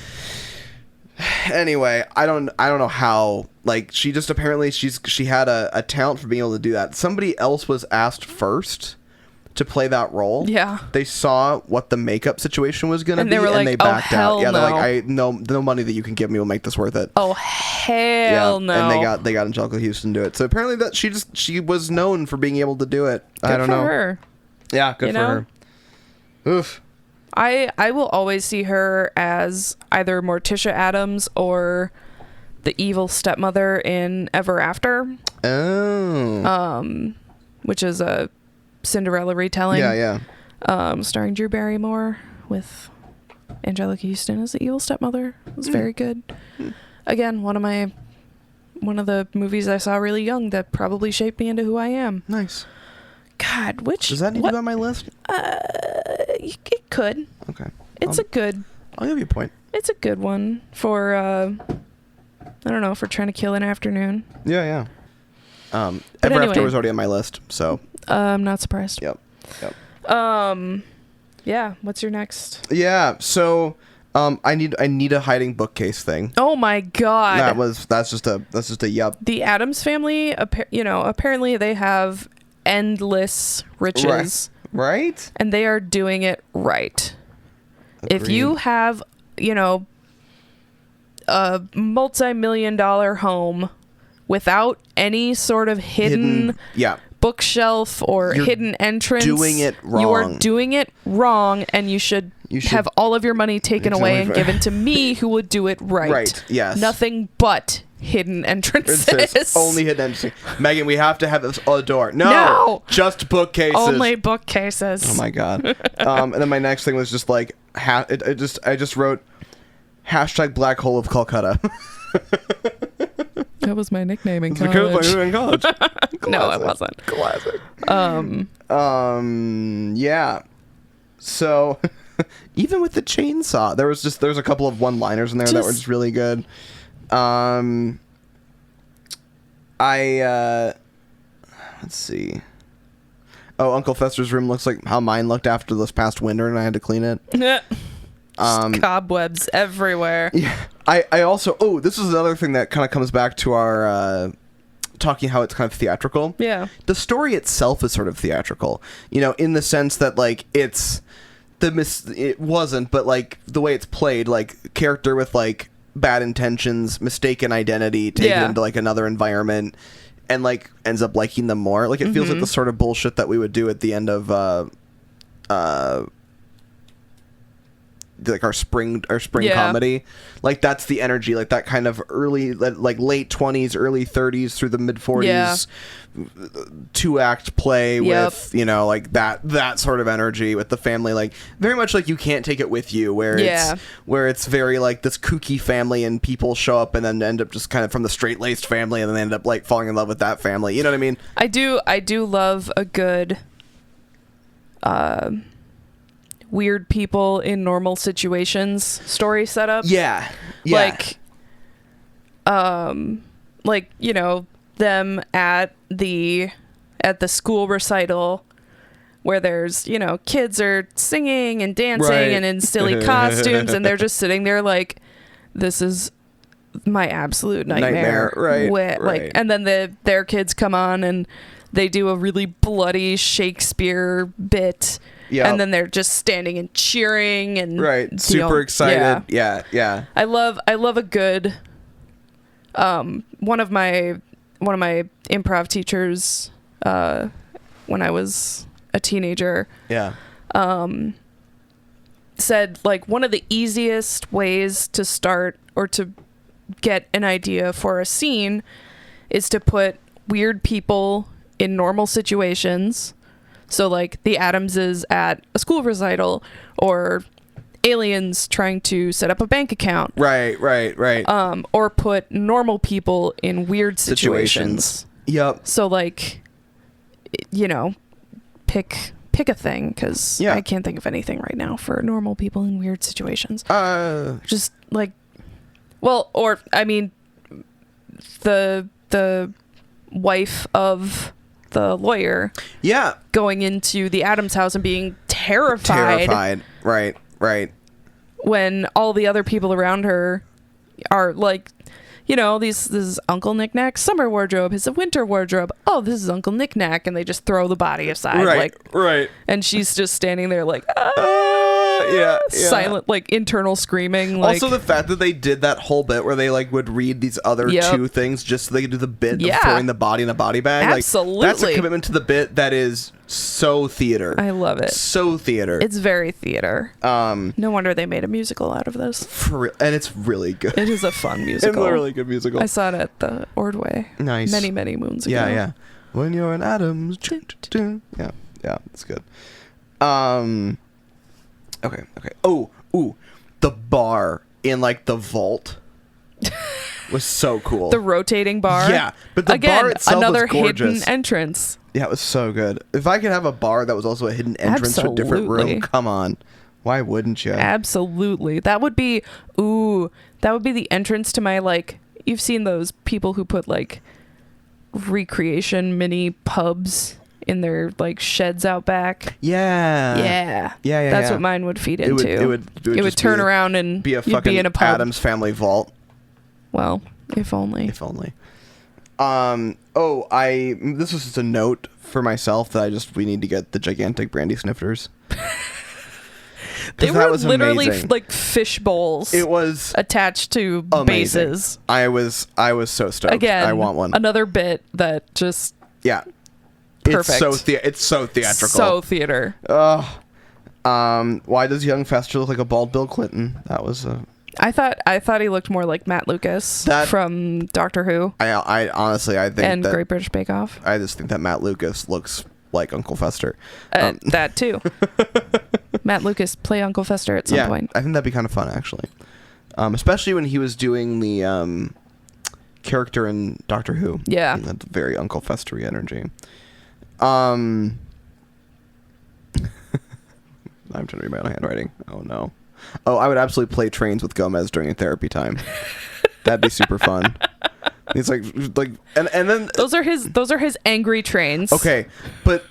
Speaker 2: Anyway, I don't know how, like, she just apparently she had a talent for being able to do that. Somebody else was asked first to play that role.
Speaker 3: Yeah.
Speaker 2: They saw what the makeup situation was going to be, and they backed out. Yeah, they're like, no money that you can give me will make this worth it.
Speaker 3: Oh, hell no.
Speaker 2: And they got Anjelica Huston to do it. So apparently that she was known for being able to do it. I don't know.
Speaker 3: Good for her.
Speaker 2: Yeah, good for her. Oof.
Speaker 3: I will always see her as either Morticia Addams or the evil stepmother in Ever After.
Speaker 2: Oh.
Speaker 3: Which is a Cinderella retelling.
Speaker 2: Yeah.
Speaker 3: Starring Drew Barrymore with Anjelica Huston as the evil stepmother. It was very good. Again, one of the movies I saw really young that probably shaped me into who I am.
Speaker 2: Nice.
Speaker 3: God, which
Speaker 2: does that need to be on my list?
Speaker 3: It could.
Speaker 2: Okay.
Speaker 3: It's a good.
Speaker 2: I'll give you a point.
Speaker 3: It's a good one for I don't know, for trying to kill an afternoon.
Speaker 2: Yeah. Ever After was already on my list, so
Speaker 3: I'm not surprised.
Speaker 2: Yep.
Speaker 3: Yeah. What's your next?
Speaker 2: Yeah. So, I need a hiding bookcase thing.
Speaker 3: Oh my god.
Speaker 2: That's just a yep.
Speaker 3: The Addams Family, apparently they have endless riches.
Speaker 2: Right.
Speaker 3: And they are doing it right.
Speaker 2: Agreed.
Speaker 3: If you have, a multi-million-dollar home without any sort of hidden bookshelf or hidden entrance,
Speaker 2: doing it wrong.
Speaker 3: You are doing it wrong, and you should have all of your money taken away and given to me, who would do it right.
Speaker 2: Right. Yes.
Speaker 3: Nothing but hidden entrances.
Speaker 2: Only hidden entrances. Megan, we have to have this a door. No. Just bookcases.
Speaker 3: Only bookcases.
Speaker 2: Oh my god. And then my next thing was just like I just wrote hashtag Black Hole of Calcutta.
Speaker 3: That was my nickname in college. No, it wasn't.
Speaker 2: Classic. Yeah. So, even with the chainsaw, there was a couple of one-liners in there that were just really good. Let's see. Oh, Uncle Fester's room looks like how mine looked after this past winter, and I had to clean it.
Speaker 3: Cobwebs everywhere.
Speaker 2: Yeah. I also, this is another thing that kind of comes back to our talking how it's kind of theatrical.
Speaker 3: Yeah.
Speaker 2: The story itself is sort of theatrical, in the sense that like it wasn't, but like the way it's played, like character with like bad intentions, mistaken identity, taken into like another environment, and like ends up liking them more. Like it feels like the sort of bullshit that we would do at the end of like our spring comedy. Like that's the energy, like that kind of early, like late 20s, early 30s through the mid 40s 2-act play with like that sort of energy with the family, like very much like You Can't Take It With You, where it's very like this kooky family and people show up and then end up just kind of from the straight-laced family and then they end up like falling in love with that family, you know what I mean?
Speaker 3: I do love a good weird people in normal situations story setup.
Speaker 2: Yeah.
Speaker 3: Like them at the school recital where there's kids are singing and dancing and in silly costumes and they're just sitting there like, this is my absolute nightmare.
Speaker 2: Right.
Speaker 3: Like, and then their kids come on and they do a really bloody Shakespeare bit. Yep. And then they're just standing and cheering and
Speaker 2: super excited. Yeah.
Speaker 3: I love a good one of my improv teachers when I was a teenager said like one of the easiest ways to start or to get an idea for a scene is to put weird people in normal situations. So like the Addamses at a school recital or aliens trying to set up a bank account.
Speaker 2: Right.
Speaker 3: Or put normal people in weird situations.
Speaker 2: Yep.
Speaker 3: So like, pick a thing because I can't think of anything right now for normal people in weird situations. Just like, well, or I mean, the wife of the lawyer going into the Addams house and being terrified
Speaker 2: right
Speaker 3: when all the other people around her are like, this is Uncle Knick-Knack's summer wardrobe, his winter wardrobe, this is Uncle Knick-Knack, and they just throw the body aside
Speaker 2: right
Speaker 3: and she's just standing there like silent, like internal screaming. Like,
Speaker 2: also the fact that they did that whole bit where they like would read these other two things just so they could do the bit of throwing the body in a body bag.
Speaker 3: Absolutely.
Speaker 2: Like, that's a commitment to the bit that is so theater.
Speaker 3: I love it.
Speaker 2: So theater.
Speaker 3: It's very theater. No wonder they made a musical out of this.
Speaker 2: And it's really good.
Speaker 3: It is a fun musical.
Speaker 2: It's a really good musical.
Speaker 3: I saw it at the Ordway.
Speaker 2: Nice.
Speaker 3: Many moons ago.
Speaker 2: Yeah. When you're an Addams. Yeah, it's good. Okay. the bar in like the vault was so cool.
Speaker 3: The rotating bar.
Speaker 2: Yeah, but the bar itself
Speaker 3: another
Speaker 2: was gorgeous.
Speaker 3: hidden entrance.
Speaker 2: Yeah, it was so good. If I could have a bar that was also a hidden entrance to a different room, come on. Why wouldn't you?
Speaker 3: Absolutely. That would be the entrance to my, like, you've seen those people who put like recreation mini pubs in their like sheds out back.
Speaker 2: Yeah.
Speaker 3: That's what mine would feed into. It would turn around and
Speaker 2: be a fucking
Speaker 3: in a pub.
Speaker 2: Addams Family vault.
Speaker 3: Well, if only.
Speaker 2: If only. This was just a note for myself that we need to get the gigantic brandy snifters.
Speaker 3: They were literally like fish bowls.
Speaker 2: It was
Speaker 3: attached to
Speaker 2: amazing.
Speaker 3: bases.
Speaker 2: I was so stoked.
Speaker 3: Again,
Speaker 2: I want one.
Speaker 3: Another bit that just
Speaker 2: perfect. It's so theatrical.
Speaker 3: So theater.
Speaker 2: Why does young Fester look like a bald Bill Clinton? That was
Speaker 3: I thought he looked more like Matt Lucas from Doctor Who.
Speaker 2: I honestly think
Speaker 3: and Great British Bake Off.
Speaker 2: I just think that Matt Lucas looks like Uncle Fester.
Speaker 3: That too. Matt Lucas play Uncle Fester at some point.
Speaker 2: I think that'd be kind of fun actually, especially when he was doing the character in Doctor Who.
Speaker 3: Yeah,
Speaker 2: that's very Uncle Festery energy. I'm trying to read my own handwriting. Oh no. Oh, I would absolutely play trains with Gomez during a therapy time. That'd be super fun. He's like, and then
Speaker 3: those are his angry trains.
Speaker 2: Okay, but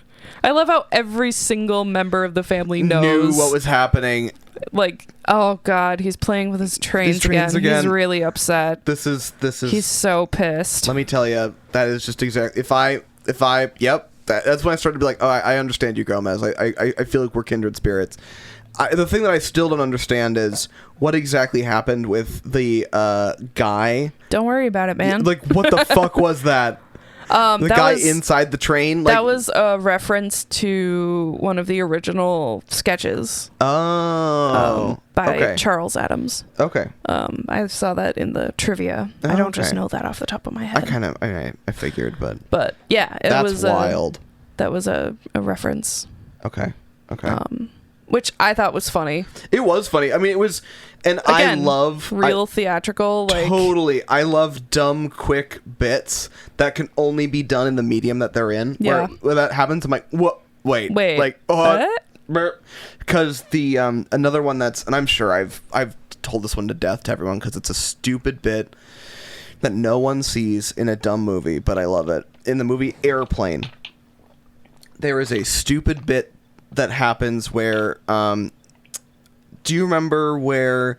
Speaker 3: I love how every single member of the family
Speaker 2: knew what was happening.
Speaker 3: Like, oh god, he's playing with his trains again. He's really upset.
Speaker 2: This is.
Speaker 3: He's so pissed.
Speaker 2: Let me tell you, that is just exactly. That's when I started to be like, oh, I understand you, Gomez. I feel like we're kindred spirits. The thing that I still don't understand is what exactly happened with the guy.
Speaker 3: Don't worry about it, man.
Speaker 2: Like, what the fuck was that? The guy inside the train?
Speaker 3: That was a reference to one of the original sketches.
Speaker 2: Oh.
Speaker 3: By Charles Addams.
Speaker 2: Okay.
Speaker 3: I saw that in the trivia. I don't just know that off the top of my head.
Speaker 2: I figured, but.
Speaker 3: But yeah,
Speaker 2: that's wild.
Speaker 3: That was a reference.
Speaker 2: Okay.
Speaker 3: Which I thought was funny.
Speaker 2: It was funny. I mean, it was, and again, I love
Speaker 3: real theatrical. Like,
Speaker 2: totally, I love dumb, quick bits that can only be done in the medium that they're in.
Speaker 3: Yeah.
Speaker 2: Where that happens, I'm like, what? Wait, like, because the another one that's, and I'm sure I've told this one to death to everyone because it's a stupid bit that no one sees in a dumb movie, but I love it. In the movie Airplane, there is a stupid bit that happens where do you remember where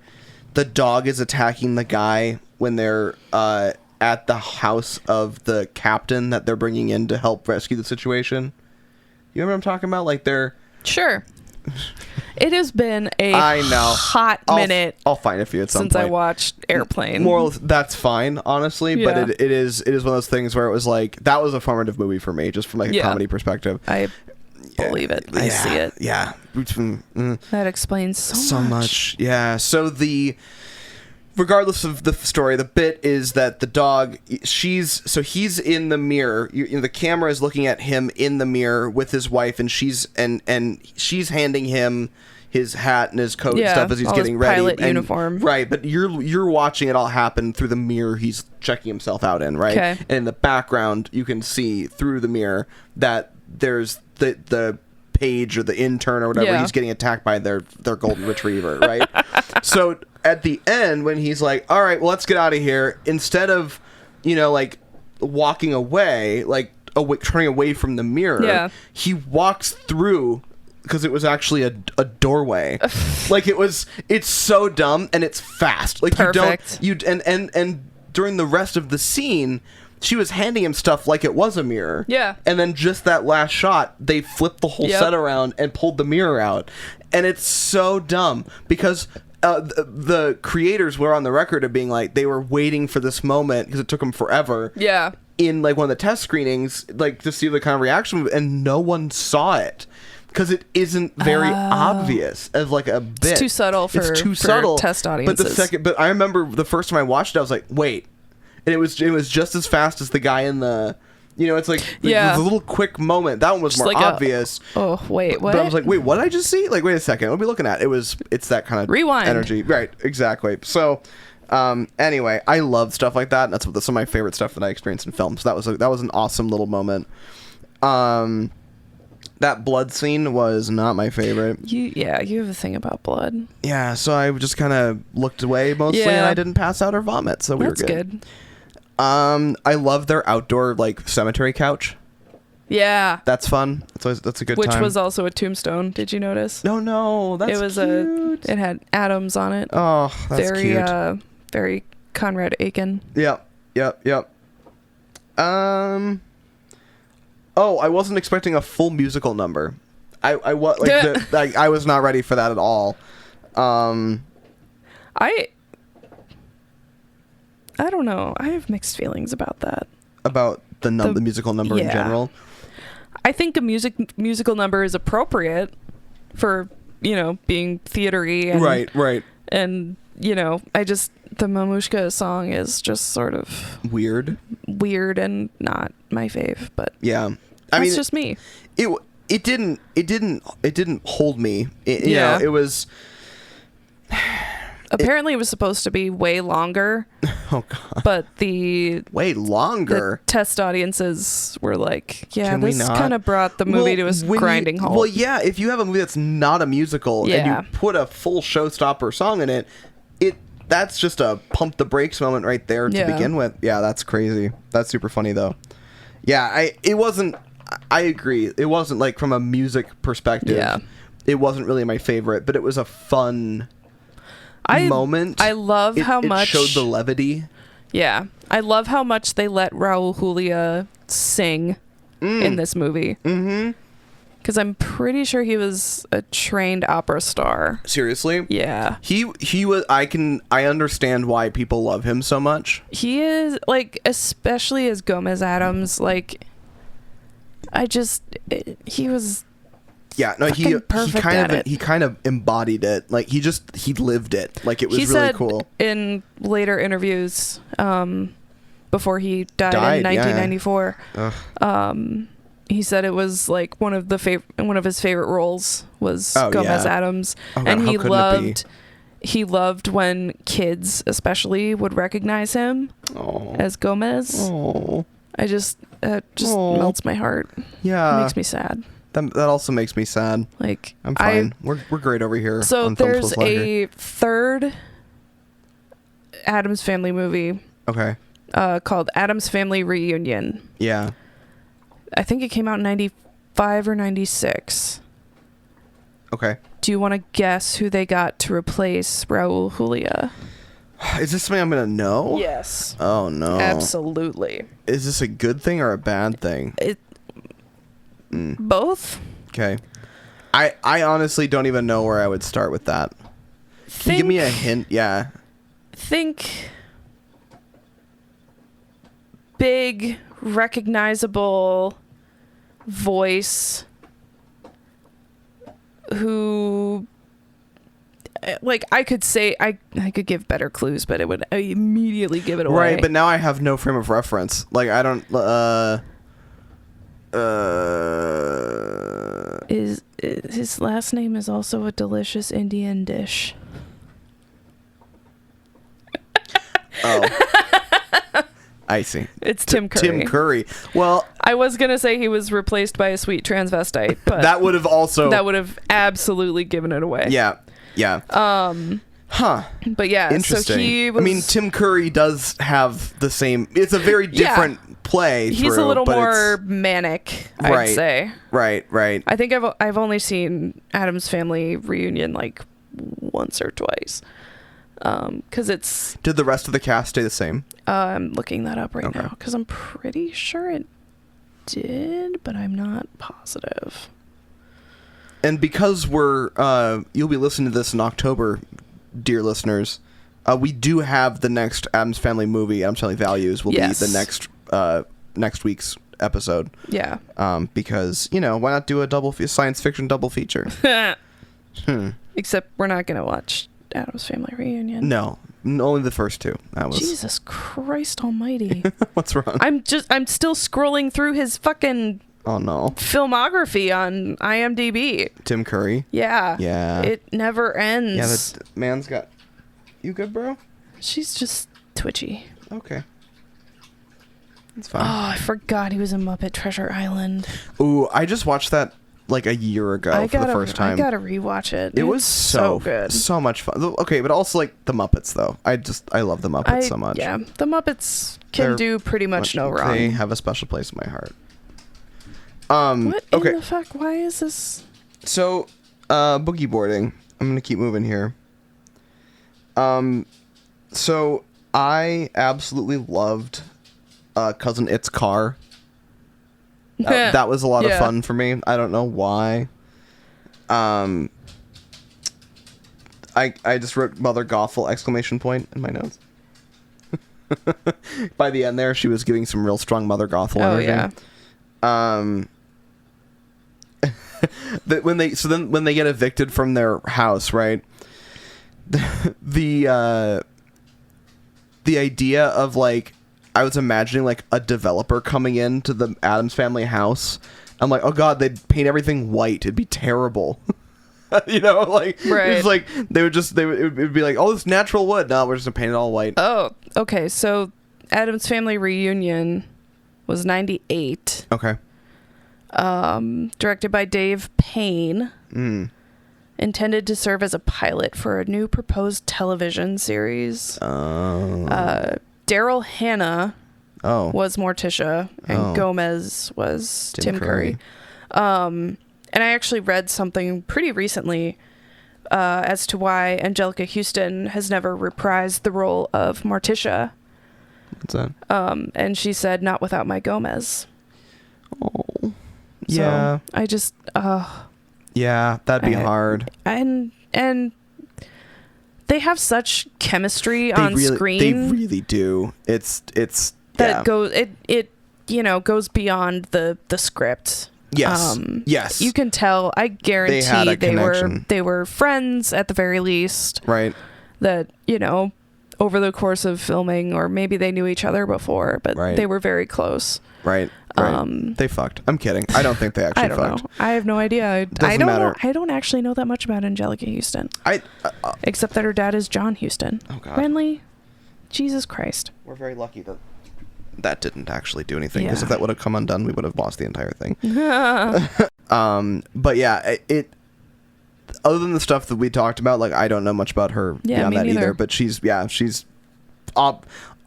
Speaker 2: the dog is attacking the guy when they're at the house of the captain that they're bringing in to help rescue the situation? You know what I'm talking about? Like they're
Speaker 3: sure. It has been a hot minute.
Speaker 2: I'll find it for you at some point.
Speaker 3: Since I watched Airplane.
Speaker 2: That's fine, honestly, but it is one of those things where it was like that was a formative movie for me, just from like a comedy perspective.
Speaker 3: I believe it. I see it.
Speaker 2: Yeah.
Speaker 3: That explains so much.
Speaker 2: Yeah. So regardless of the story, the bit is that the dog, he's in the mirror. The camera is looking at him in the mirror with his wife, and she's handing him his hat and his coat and stuff as he's getting ready.
Speaker 3: Pilot uniform.
Speaker 2: Right, but you're watching it all happen through the mirror he's checking himself out in, right?
Speaker 3: Okay.
Speaker 2: And in the background, you can see through the mirror that there's the page or the intern or whatever, he's getting attacked by their golden retriever, right? So at the end, when he's like, all right, well, let's get out of here, instead of, like walking away, like turning away from the mirror, he walks through, because it was actually a doorway. Like it's so dumb and it's fast. Like
Speaker 3: perfect.
Speaker 2: And during the rest of the scene, she was handing him stuff like it was a mirror.
Speaker 3: Yeah.
Speaker 2: And then just that last shot, they flipped the whole set around and pulled the mirror out. And it's so dumb because the creators were on the record of being like, they were waiting for this moment because it took them forever.
Speaker 3: Yeah.
Speaker 2: In like one of the test screenings, like to see the kind of reaction, and no one saw it. Because it isn't very obvious as like a bit.
Speaker 3: It's too subtle for test audiences.
Speaker 2: But I remember the first time I watched it, I was like, wait. And it was just as fast as the guy in the You know, it's like a little quick moment. That one was just more obvious.
Speaker 3: Oh, wait, what?
Speaker 2: But I was like, wait, what did I just see? Like, wait a second. What are we looking at? It's that kind of
Speaker 3: rewind
Speaker 2: energy. Right, exactly. So, anyway, I love stuff like that. And that's some of my favorite stuff that I experienced in film. So that was an awesome little moment. That blood scene was not my favorite.
Speaker 3: You have a thing about blood.
Speaker 2: Yeah, so I just kind of looked away mostly, and I didn't pass out or vomit, so we were good. That's good. I love their outdoor cemetery couch.
Speaker 3: Yeah,
Speaker 2: that's fun. That's a good
Speaker 3: Which
Speaker 2: time.
Speaker 3: was also a tombstone. Did you notice?
Speaker 2: No, that's cute.
Speaker 3: It had Addams on it.
Speaker 2: Oh, that's cute.
Speaker 3: Very Conrad Aiken.
Speaker 2: Yep. Oh, I wasn't expecting a full musical number. I was not ready for that at all.
Speaker 3: I don't know. I have mixed feelings about that.
Speaker 2: About the musical number in general.
Speaker 3: I think a musical number is appropriate for, being theatery and
Speaker 2: right.
Speaker 3: And, the Mamushka song is just sort of
Speaker 2: weird
Speaker 3: and not my fave, but
Speaker 2: yeah.
Speaker 3: That's just me.
Speaker 2: It didn't hold me. It was
Speaker 3: apparently it was supposed to be way longer.
Speaker 2: Oh god.
Speaker 3: But the test audiences were like, this kind of brought the movie to a grinding halt.
Speaker 2: Well, yeah, if you have a movie that's not a musical and you put a full showstopper song in it, that's just a pump the brakes moment right there to begin with. Yeah, that's crazy. That's super funny though. Yeah, I agree. It wasn't from a music perspective. Yeah. It wasn't really my favorite, but it was a fun moment.
Speaker 3: I love how much
Speaker 2: it showed the levity.
Speaker 3: Yeah. I love how much they let Raul Julia sing in this movie. Mm-hmm. Because I'm pretty sure he was a trained opera star.
Speaker 2: Seriously?
Speaker 3: Yeah.
Speaker 2: He was. I understand why people love him so much.
Speaker 3: He is especially as Gomez Addams. He was.
Speaker 2: Yeah, no, he kind of embodied it. He lived it. It was really cool.
Speaker 3: In later interviews, before he died in 1994, he said it was one of his favorite roles was Gomez Addams, and he loved when kids especially would recognize him as Gomez. Oh, it just melts my heart.
Speaker 2: Yeah,
Speaker 3: it makes me sad.
Speaker 2: That also makes me sad. I'm fine. We're great over here.
Speaker 3: So there's a third Addams Family movie.
Speaker 2: Okay.
Speaker 3: Called Addams Family Reunion.
Speaker 2: Yeah.
Speaker 3: I think it came out in 95 or 96.
Speaker 2: Okay.
Speaker 3: Do you want to guess who they got to replace Raul Julia?
Speaker 2: Is this something I'm going to know?
Speaker 3: Yes.
Speaker 2: Oh, no.
Speaker 3: Absolutely.
Speaker 2: Is this a good thing or a bad thing?
Speaker 3: Both.
Speaker 2: Okay. I honestly don't even know where I would start with that. Can you give me a hint? Yeah.
Speaker 3: Think big, recognizable voice who I could say I could give better clues, but it would immediately give it away.
Speaker 2: Right, but now I have no frame of reference. I don't
Speaker 3: his last name is also a delicious Indian dish.
Speaker 2: Oh. I see.
Speaker 3: It's Tim Curry.
Speaker 2: Tim Curry. Well,
Speaker 3: I was going to say he was replaced by a sweet transvestite, but
Speaker 2: that would have
Speaker 3: absolutely given it away.
Speaker 2: Yeah. Yeah.
Speaker 3: But yeah,
Speaker 2: interesting. So Tim Curry does have the same. It's a very different play.
Speaker 3: He's a little more manic, I'd say.
Speaker 2: Right.
Speaker 3: I think I've only seen Addams Family Reunion once or twice. Because it's.
Speaker 2: Did the rest of the cast stay the same?
Speaker 3: I'm looking that up right now because I'm pretty sure it did, but I'm not positive.
Speaker 2: And because you'll be listening to this in October, dear listeners, we do have the next Addams Family movie. Addams Family Values will be the next week's episode.
Speaker 3: Yeah.
Speaker 2: Because why not do a science fiction double feature?
Speaker 3: Except we're not gonna watch Addams Family Reunion.
Speaker 2: No, only the first two. That was
Speaker 3: Jesus Christ Almighty.
Speaker 2: What's wrong?
Speaker 3: I'm still scrolling through his fucking filmography on IMDb.
Speaker 2: Tim Curry.
Speaker 3: Yeah.
Speaker 2: Yeah.
Speaker 3: It never ends.
Speaker 2: Yeah, the man's got. You good, bro?
Speaker 3: She's just twitchy.
Speaker 2: Okay. It's fine.
Speaker 3: Oh, I forgot he was in Muppet Treasure Island.
Speaker 2: Ooh, I just watched that like a year ago for the first time.
Speaker 3: I gotta rewatch it.
Speaker 2: It was so good. So much fun. Okay, but also like the Muppets though. I love the Muppets so much.
Speaker 3: Yeah, the Muppets can do pretty much no wrong.
Speaker 2: They have a special place in my heart.
Speaker 3: What in the fuck? Why is this?
Speaker 2: So, boogie boarding. I'm gonna keep moving here. So I absolutely loved Cousin It's Car. That was a lot of fun for me. I don't know why. I just wrote Mother Gothel ! In my notes. By the end there, she was giving some real strong Mother Gothel energy. When they get evicted from their house, right? The idea of like, I was imagining like a developer coming into the Addams Family house. I'm like, oh god, they'd paint everything white. It'd be terrible. You know, like,
Speaker 3: right.
Speaker 2: It's like it would be like, oh, this natural wood. No, we're just gonna paint it all white.
Speaker 3: Oh, okay. So Addams Family Reunion was 98.
Speaker 2: Okay.
Speaker 3: Directed by Dave Payne. Intended to serve as a pilot for a new proposed television series. Daryl Hannah was Morticia, and Gomez was Tim Curry. And I actually read something pretty recently as to why Anjelica Huston has never reprised the role of Morticia.
Speaker 2: What's that?
Speaker 3: And she said, "Not without my Gomez."
Speaker 2: Oh, yeah.
Speaker 3: So I just,
Speaker 2: yeah, that'd be hard.
Speaker 3: And they have such chemistry on screen.
Speaker 2: They really do. It's
Speaker 3: that goes it goes beyond the script.
Speaker 2: Yes. Yes.
Speaker 3: You can tell. I guarantee they were friends at the very least.
Speaker 2: Right.
Speaker 3: That, over the course of filming, or maybe they knew each other before, but they were very close.
Speaker 2: Right. They fucked. I'm kidding. I don't think they actually fucked.
Speaker 3: I don't know. I have no idea. I don't know. I don't actually know that much about Anjelica Huston. Except that her dad is John Huston.
Speaker 2: Oh God.
Speaker 3: Renly, Jesus Christ.
Speaker 2: We're very lucky that didn't actually do anything, because if that would have come undone, we would have lost the entire thing. But yeah, it other than the stuff that we talked about, like, I don't know much about her beyond that either, but she's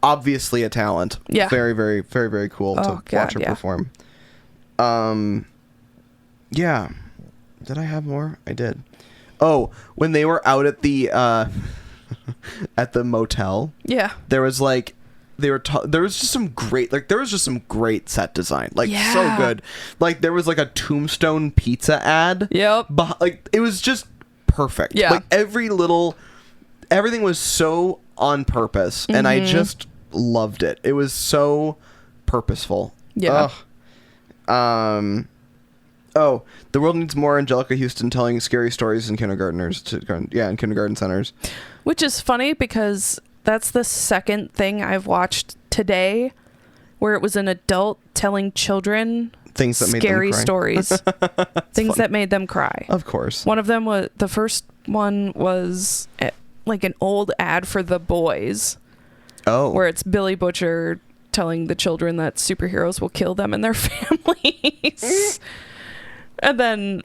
Speaker 2: obviously a talent.
Speaker 3: Yeah.
Speaker 2: Very, very, very, very cool to watch her perform. Yeah. Did I have more? I did. Oh, when they were out at the at the motel. Yeah. There was like there was just some great set design. Like, so good. Like, there was like a Tombstone pizza ad. Yep. Like, it was just perfect. Yeah. Like, everything was so on purpose, and I just loved it. It was so purposeful. Yeah. The world needs more Anjelica Huston telling scary stories in kindergarten centers. Which is funny, because that's the second thing I've watched today where it was an adult telling children things that scary made them cry. Stories. Things that made them cry. Of course. One of them was, the first one was like an old ad for The Boys. Oh. Where it's Billy Butcher telling the children that superheroes will kill them and their families. And then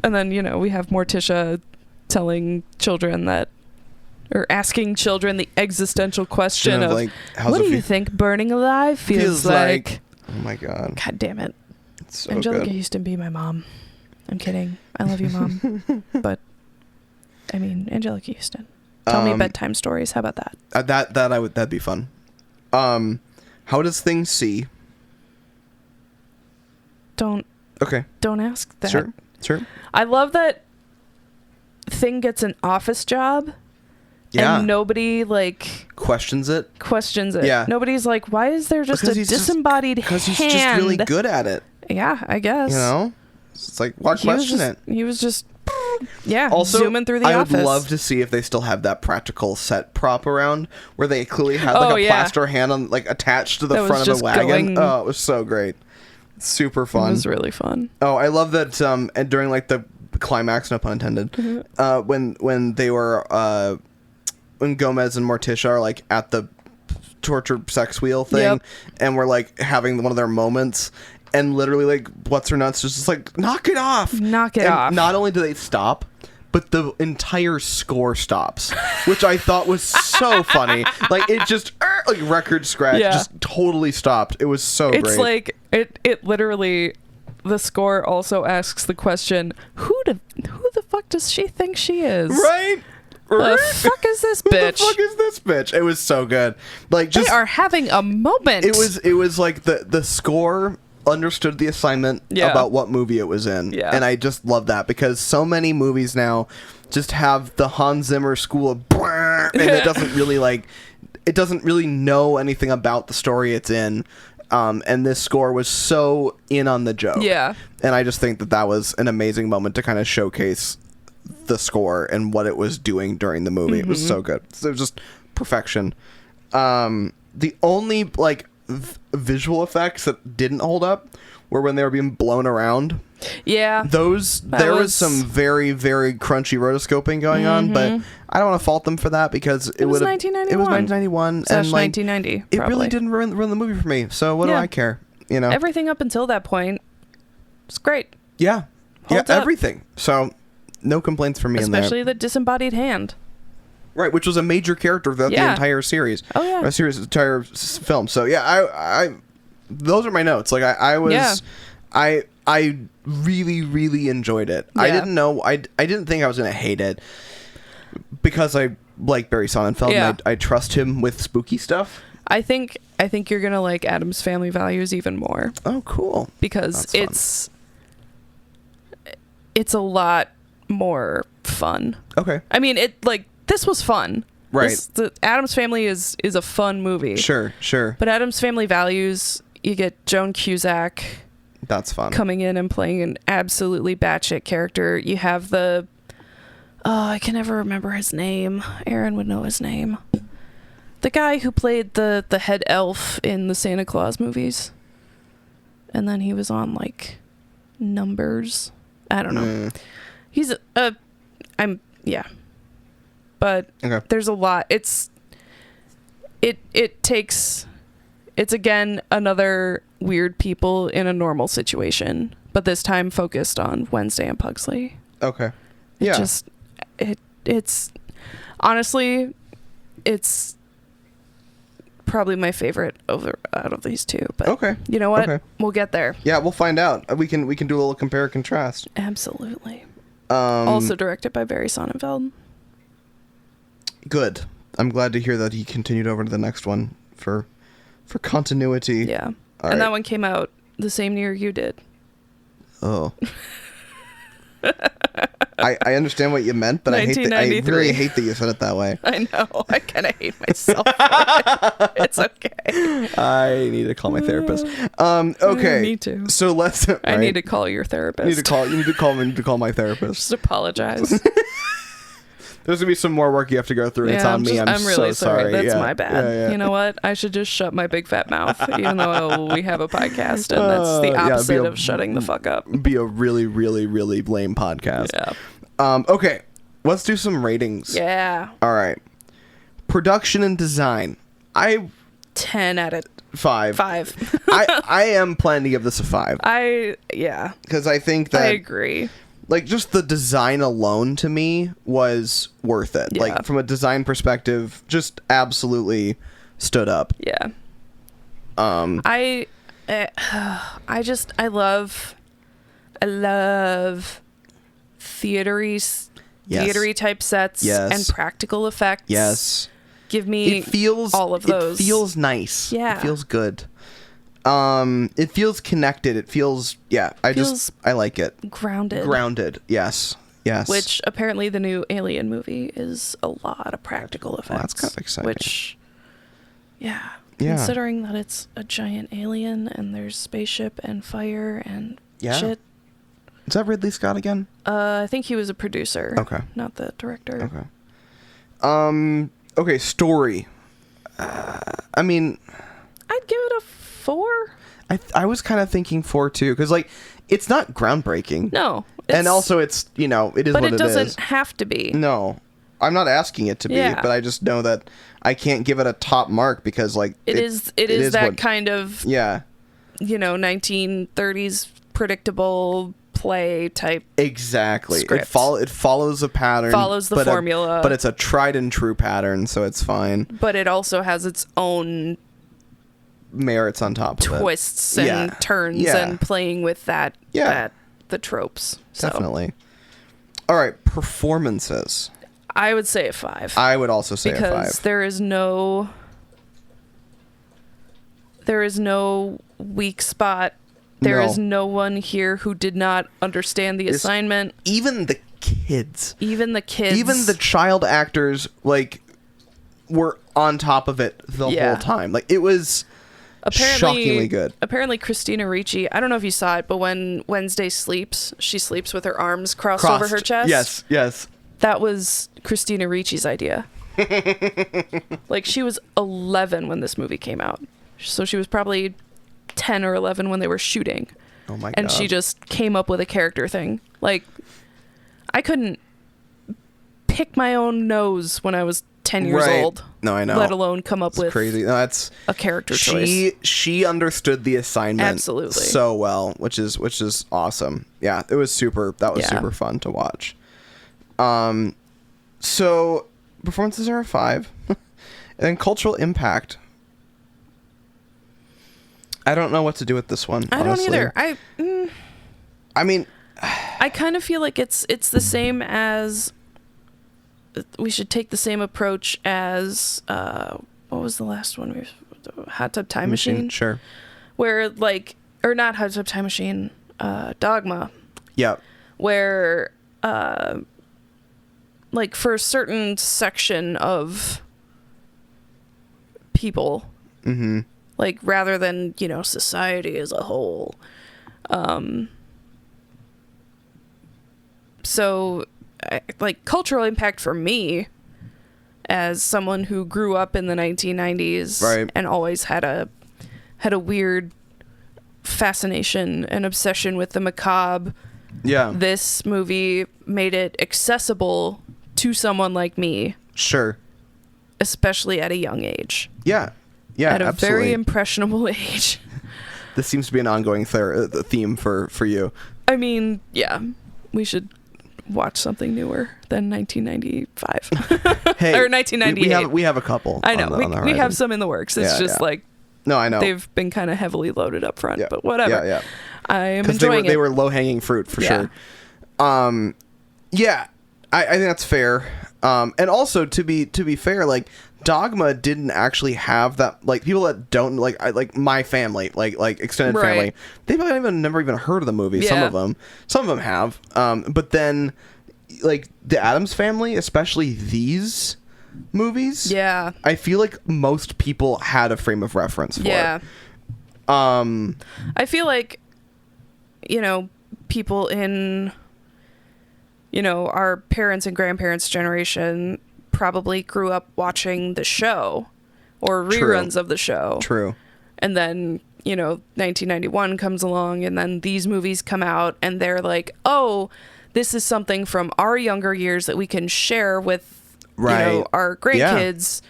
Speaker 2: we have Morticia telling children that, or asking children the existential question of like, what do you think burning alive feels like? Oh my God. God damn it. It's so Anjelica Huston, be my mom. I'm kidding. I love you, Mom. But I mean, Anjelica Huston. Tell me bedtime stories. How about that? That'd be fun. How does Thing see? Don't ask that. Sure. I love that Thing gets an office job. Yeah. And nobody questions it. Yeah. Nobody's like, why is there just a disembodied hand? Because he's just really good at it. Yeah, I guess. It's like, why question it? He was just
Speaker 3: Yeah.
Speaker 2: Also,
Speaker 3: zooming through the office.
Speaker 2: I would love to see if they still have that practical set prop around where they clearly had like a plaster hand on like attached to the front of a wagon. Oh, it was so great. Super fun.
Speaker 3: It was really fun.
Speaker 2: Oh, I love that. And during like the climax, no pun intended, when they were when Gomez and Morticia are like at the torture sex wheel thing, and we're like having one of their moments, and literally like what's her nuts just like knock it off.
Speaker 3: Not only
Speaker 2: do they stop, but the entire score stops, which I thought was so funny. Like it just like record scratch just totally stopped. It was so great.
Speaker 3: It's like it literally. The score also asks the question, who the fuck does she think she is?
Speaker 2: Right?
Speaker 3: The fuck is this bitch?
Speaker 2: Who the fuck is this bitch? It was so good. Like just
Speaker 3: they are having a moment.
Speaker 2: It was like the score understood the assignment about what movie it was in. Yeah. And I just love that because so many movies now just have the Hans Zimmer school of and it doesn't really know anything about the story it's in. And this score was so in on the joke.
Speaker 3: Yeah.
Speaker 2: And I just think that was an amazing moment to kind of showcase the score and what it was doing during the movie. It was so good. So it was just perfection. The only like visual effects that didn't hold up were when they were being blown around.
Speaker 3: Yeah.
Speaker 2: There was some very, very crunchy rotoscoping going on, but I don't want to fault them for that because it was 1991. It was 1991
Speaker 3: and like 1990.
Speaker 2: It really didn't ruin the movie for me. So what do I care? You know,
Speaker 3: everything up until that point was great.
Speaker 2: Yeah.
Speaker 3: Holds up.
Speaker 2: Everything. So no complaints from me in there.
Speaker 3: Especially the disembodied hand.
Speaker 2: Right, which was a major character throughout the entire series.
Speaker 3: Oh yeah.
Speaker 2: Entire film. So yeah, I those are my notes. Like I really, really enjoyed it. Yeah. I didn't know. I didn't think I was gonna hate it because I like Barry Sonnenfeld. Yeah. And I trust him with spooky stuff.
Speaker 3: I think you're gonna like Addams Family Values even more.
Speaker 2: Oh, cool!
Speaker 3: Because it's a lot more fun.
Speaker 2: Okay.
Speaker 3: I mean, this was fun.
Speaker 2: Right.
Speaker 3: The Addams Family is a fun movie.
Speaker 2: Sure. But
Speaker 3: Addams Family Values, you get Joan Cusack.
Speaker 2: That's fun.
Speaker 3: Coming in and playing an absolutely batshit character. You have I can never remember his name. Aaron would know his name. The guy who played the head elf in the Santa Claus movies. And then he was on like Numbers. I don't know. He's but there's a lot. It's again another weird people in a normal situation, but this time focused on Wednesday and Pugsley.
Speaker 2: Okay.
Speaker 3: Yeah. It's honestly, it's probably my favorite out of these two. But
Speaker 2: okay.
Speaker 3: You know what? Okay. We'll get there.
Speaker 2: Yeah, we'll find out. We can do a little compare and contrast.
Speaker 3: Absolutely. Also directed by Barry Sonnenfeld.
Speaker 2: Good. I'm glad to hear that he continued over to the next one for continuity.
Speaker 3: Yeah. And that one came out the same year you did.
Speaker 2: Oh. I understand what you meant, but I really hate that you said it that way.
Speaker 3: I know. I kind of hate myself for it. It's okay.
Speaker 2: I need to call my therapist. Okay.
Speaker 3: Me too.
Speaker 2: So let's. Right?
Speaker 3: I need to call your therapist.
Speaker 2: You need to call my therapist.
Speaker 3: Just apologize.
Speaker 2: There's gonna be some more work you have to go through. It's on me. I'm really so sorry.
Speaker 3: That's my bad. Yeah. You know what? I should just shut my big fat mouth, even though we have a podcast, and that's the opposite of shutting the fuck up.
Speaker 2: Be a really, really, really lame podcast.
Speaker 3: Yeah.
Speaker 2: Okay. Let's do some ratings.
Speaker 3: Yeah.
Speaker 2: All right. Production and design.
Speaker 3: 10 out of
Speaker 2: 5.
Speaker 3: 5.
Speaker 2: I am planning to give this a 5.
Speaker 3: Because
Speaker 2: I think that
Speaker 3: I agree.
Speaker 2: Like, just the design alone to me was worth it. Yeah. Like, from a design perspective, just absolutely stood up.
Speaker 3: Yeah. I love theatery type sets and practical effects.
Speaker 2: Yes.
Speaker 3: Give me all of those.
Speaker 2: It feels nice.
Speaker 3: Yeah.
Speaker 2: It feels good. It feels connected. It feels, I like it. Grounded. Yes.
Speaker 3: Which apparently the new Alien movie is a lot of practical effects.
Speaker 2: Well, that's kind of exciting.
Speaker 3: Which, considering that it's a giant alien and there's spaceship and fire and shit.
Speaker 2: Is that Ridley Scott again?
Speaker 3: I think he was a producer.
Speaker 2: Okay.
Speaker 3: Not the director.
Speaker 2: Okay. Okay, story. I mean,
Speaker 3: I'd give it a 4.
Speaker 2: I was kind of thinking 4 too, because like it's not groundbreaking.
Speaker 3: No.
Speaker 2: And also it's, it is what it is.
Speaker 3: But it doesn't have to be.
Speaker 2: No. I'm not asking it to be, but I just know that I can't give it a top mark because like
Speaker 3: it is that kind of 1930s predictable play type.
Speaker 2: Exactly.
Speaker 3: Script.
Speaker 2: It follows a pattern.
Speaker 3: Follows the formula.
Speaker 2: But it's a tried and true pattern, so it's fine.
Speaker 3: But it also has its own
Speaker 2: merits on top of it.
Speaker 3: Twists and turns and playing with that the tropes. So.
Speaker 2: Definitely. All right, performances.
Speaker 3: I would say a 5.
Speaker 2: I would also say a 5.
Speaker 3: Because there is no weak spot. There is no one here who did not understand the assignment.
Speaker 2: Even the kids.
Speaker 3: Even the
Speaker 2: child actors, like, were on top of it the whole time. Like, it was shockingly good.
Speaker 3: Apparently, Christina Ricci, I don't know if you saw it, but when Wednesday sleeps, she sleeps with her arms crossed over her chest.
Speaker 2: Yes.
Speaker 3: That was Christina Ricci's idea. Like, she was 11 when this movie came out. So she was probably 10 or 11 when they were shooting.
Speaker 2: Oh my God.
Speaker 3: And she just came up with a character thing. Like, I couldn't pick my own nose when I was 10 years old.
Speaker 2: No, I know.
Speaker 3: Let alone come up with
Speaker 2: crazy. No, that's
Speaker 3: a character choice.
Speaker 2: She understood the assignment
Speaker 3: absolutely
Speaker 2: so well, which is awesome. Yeah, it was super. That was super fun to watch. So performances are a 5, and then cultural impact. I don't know what to do with this one.
Speaker 3: I
Speaker 2: honestly.
Speaker 3: don't either.
Speaker 2: I mean,
Speaker 3: I kind of feel like it's the same as. We should take the same approach as what was the last one? Hot Tub Time Machine.
Speaker 2: Sure.
Speaker 3: Where or not Hot Tub Time Machine. Dogma.
Speaker 2: Yeah.
Speaker 3: Where for a certain section of people.
Speaker 2: Mm-hmm.
Speaker 3: Like, rather than, society as a whole. So, cultural impact for me, as someone who grew up in the 1990s and always had a weird fascination and obsession with the macabre.
Speaker 2: Yeah.
Speaker 3: This movie made it accessible to someone like me.
Speaker 2: Sure.
Speaker 3: Especially at a young age.
Speaker 2: Yeah. Yeah,
Speaker 3: at a
Speaker 2: absolutely.
Speaker 3: very impressionable age.
Speaker 2: This seems to be an ongoing theme for you.
Speaker 3: I mean, yeah, we should watch something newer than 1995.
Speaker 2: Hey,
Speaker 3: or 1998.
Speaker 2: We have a couple.
Speaker 3: I know. We have some in the works. It's just
Speaker 2: no, I know.
Speaker 3: They've been kind of heavily loaded up front, but whatever.
Speaker 2: Yeah.
Speaker 3: I am enjoying
Speaker 2: it. They were low-hanging fruit for sure. Yeah, I think that's fair. And also to be fair, Dogma didn't actually have that, people that don't like my family, like extended family, they probably never even heard of the movie. Some of them have, but then the Addams Family, especially these movies, I feel like most people had a frame of reference for it. I
Speaker 3: feel like people in our parents and grandparents' generation probably grew up watching the show or reruns of the show.
Speaker 2: True.
Speaker 3: And then, 1991 comes along and then these movies come out and they're like, oh, this is something from our younger years that we can share with, our grandkids,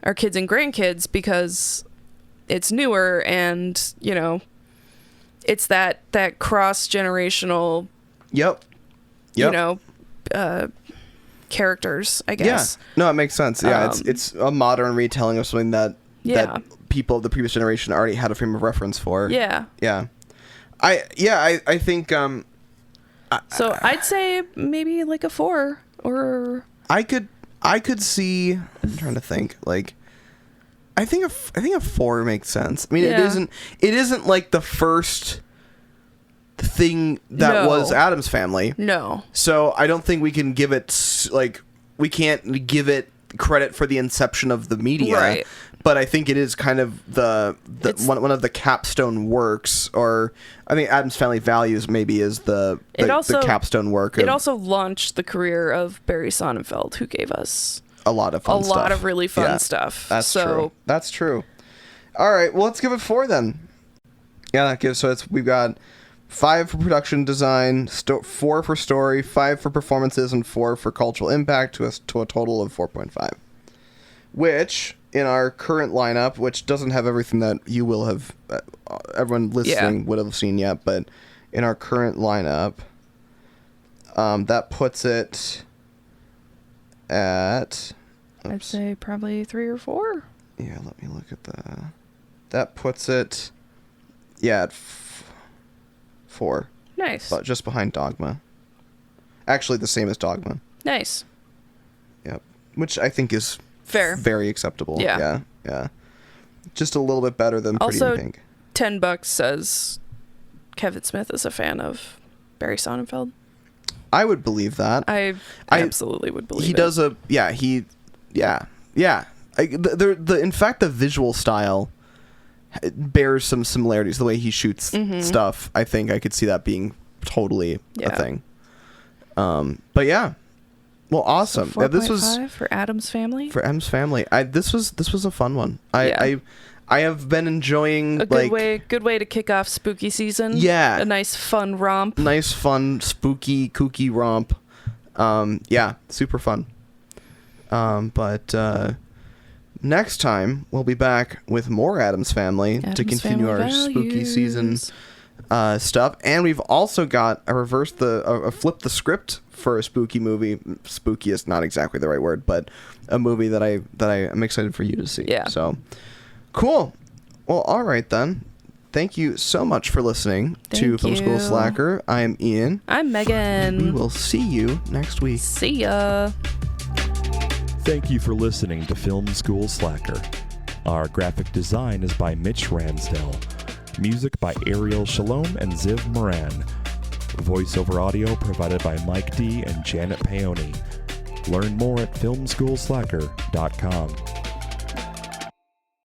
Speaker 3: our kids and grandkids, because it's newer and, it's that cross-generational, characters, I guess.
Speaker 2: Yeah. No, it makes sense. Yeah, it's a modern retelling of something that people of the previous generation already had a frame of reference for.
Speaker 3: Yeah.
Speaker 2: Yeah. I think
Speaker 3: so I'd say maybe a 4 or
Speaker 2: I could see, I'm trying to think, I think a 4 makes sense. I mean, it isn't like the first thing that was Addams Family.
Speaker 3: No.
Speaker 2: So I don't think we can give it we can't give it credit for the inception of the media.
Speaker 3: Right.
Speaker 2: But I think it is kind of the one of the capstone works, or I think Addams Family Values maybe is the capstone work.
Speaker 3: It also launched the career of Barry Sonnenfeld, who gave us
Speaker 2: a lot of fun stuff.
Speaker 3: A lot of really fun stuff.
Speaker 2: That's true. That's true. All right, well, let's give it 4 then. Yeah, that gives, so we've got 5 for production design, 4 for story, 5 for performances, and 4 for cultural impact, to a total of 4.5. Which, in our current lineup, which doesn't have everything that you will have, everyone listening would have seen yet, but in our current lineup, that puts it at...
Speaker 3: I'd say probably 3 or 4.
Speaker 2: Yeah, let me look at that puts it, at 4.
Speaker 3: Nice.
Speaker 2: But just behind Dogma. Actually, the same as Dogma.
Speaker 3: Nice.
Speaker 2: Yep. Which I think is
Speaker 3: fair.
Speaker 2: Very acceptable.
Speaker 3: Yeah.
Speaker 2: Yeah. Just a little bit better than Pretty in Pink.
Speaker 3: $10 says Kevin Smith is a fan of Barry Sonnenfeld.
Speaker 2: I would believe that.
Speaker 3: I absolutely would believe
Speaker 2: he
Speaker 3: it.
Speaker 2: Does a... Yeah, in fact, the visual style bears some similarities. The way he shoots stuff, I think I could see that being totally a thing. But yeah. Well, awesome.
Speaker 3: So 4.5 for Addams Family.
Speaker 2: For Addams Family, this was a fun one. I have been enjoying
Speaker 3: a good way to kick off spooky season.
Speaker 2: Yeah,
Speaker 3: a nice fun romp.
Speaker 2: Nice fun spooky kooky romp. Super fun. But next time we'll be back with more Addams Family to continue our spooky season stuff, and we've also got a flip the script for a spooky movie. Spooky is not exactly the right word, but a movie that I am excited for you to see.
Speaker 3: Yeah.
Speaker 2: So cool. Well, all right then. Thank you so much for listening to Film School Slacker. I am Ian.
Speaker 3: I'm Megan.
Speaker 2: We will see you next week.
Speaker 3: See ya.
Speaker 4: Thank you for listening to Film School Slacker. Our graphic design is by Mitch Ransdell. Music by Ariel Shalom and Ziv Moran. Voiceover audio provided by Mike D and Janet Paoni. Learn more at filmschoolslacker.com.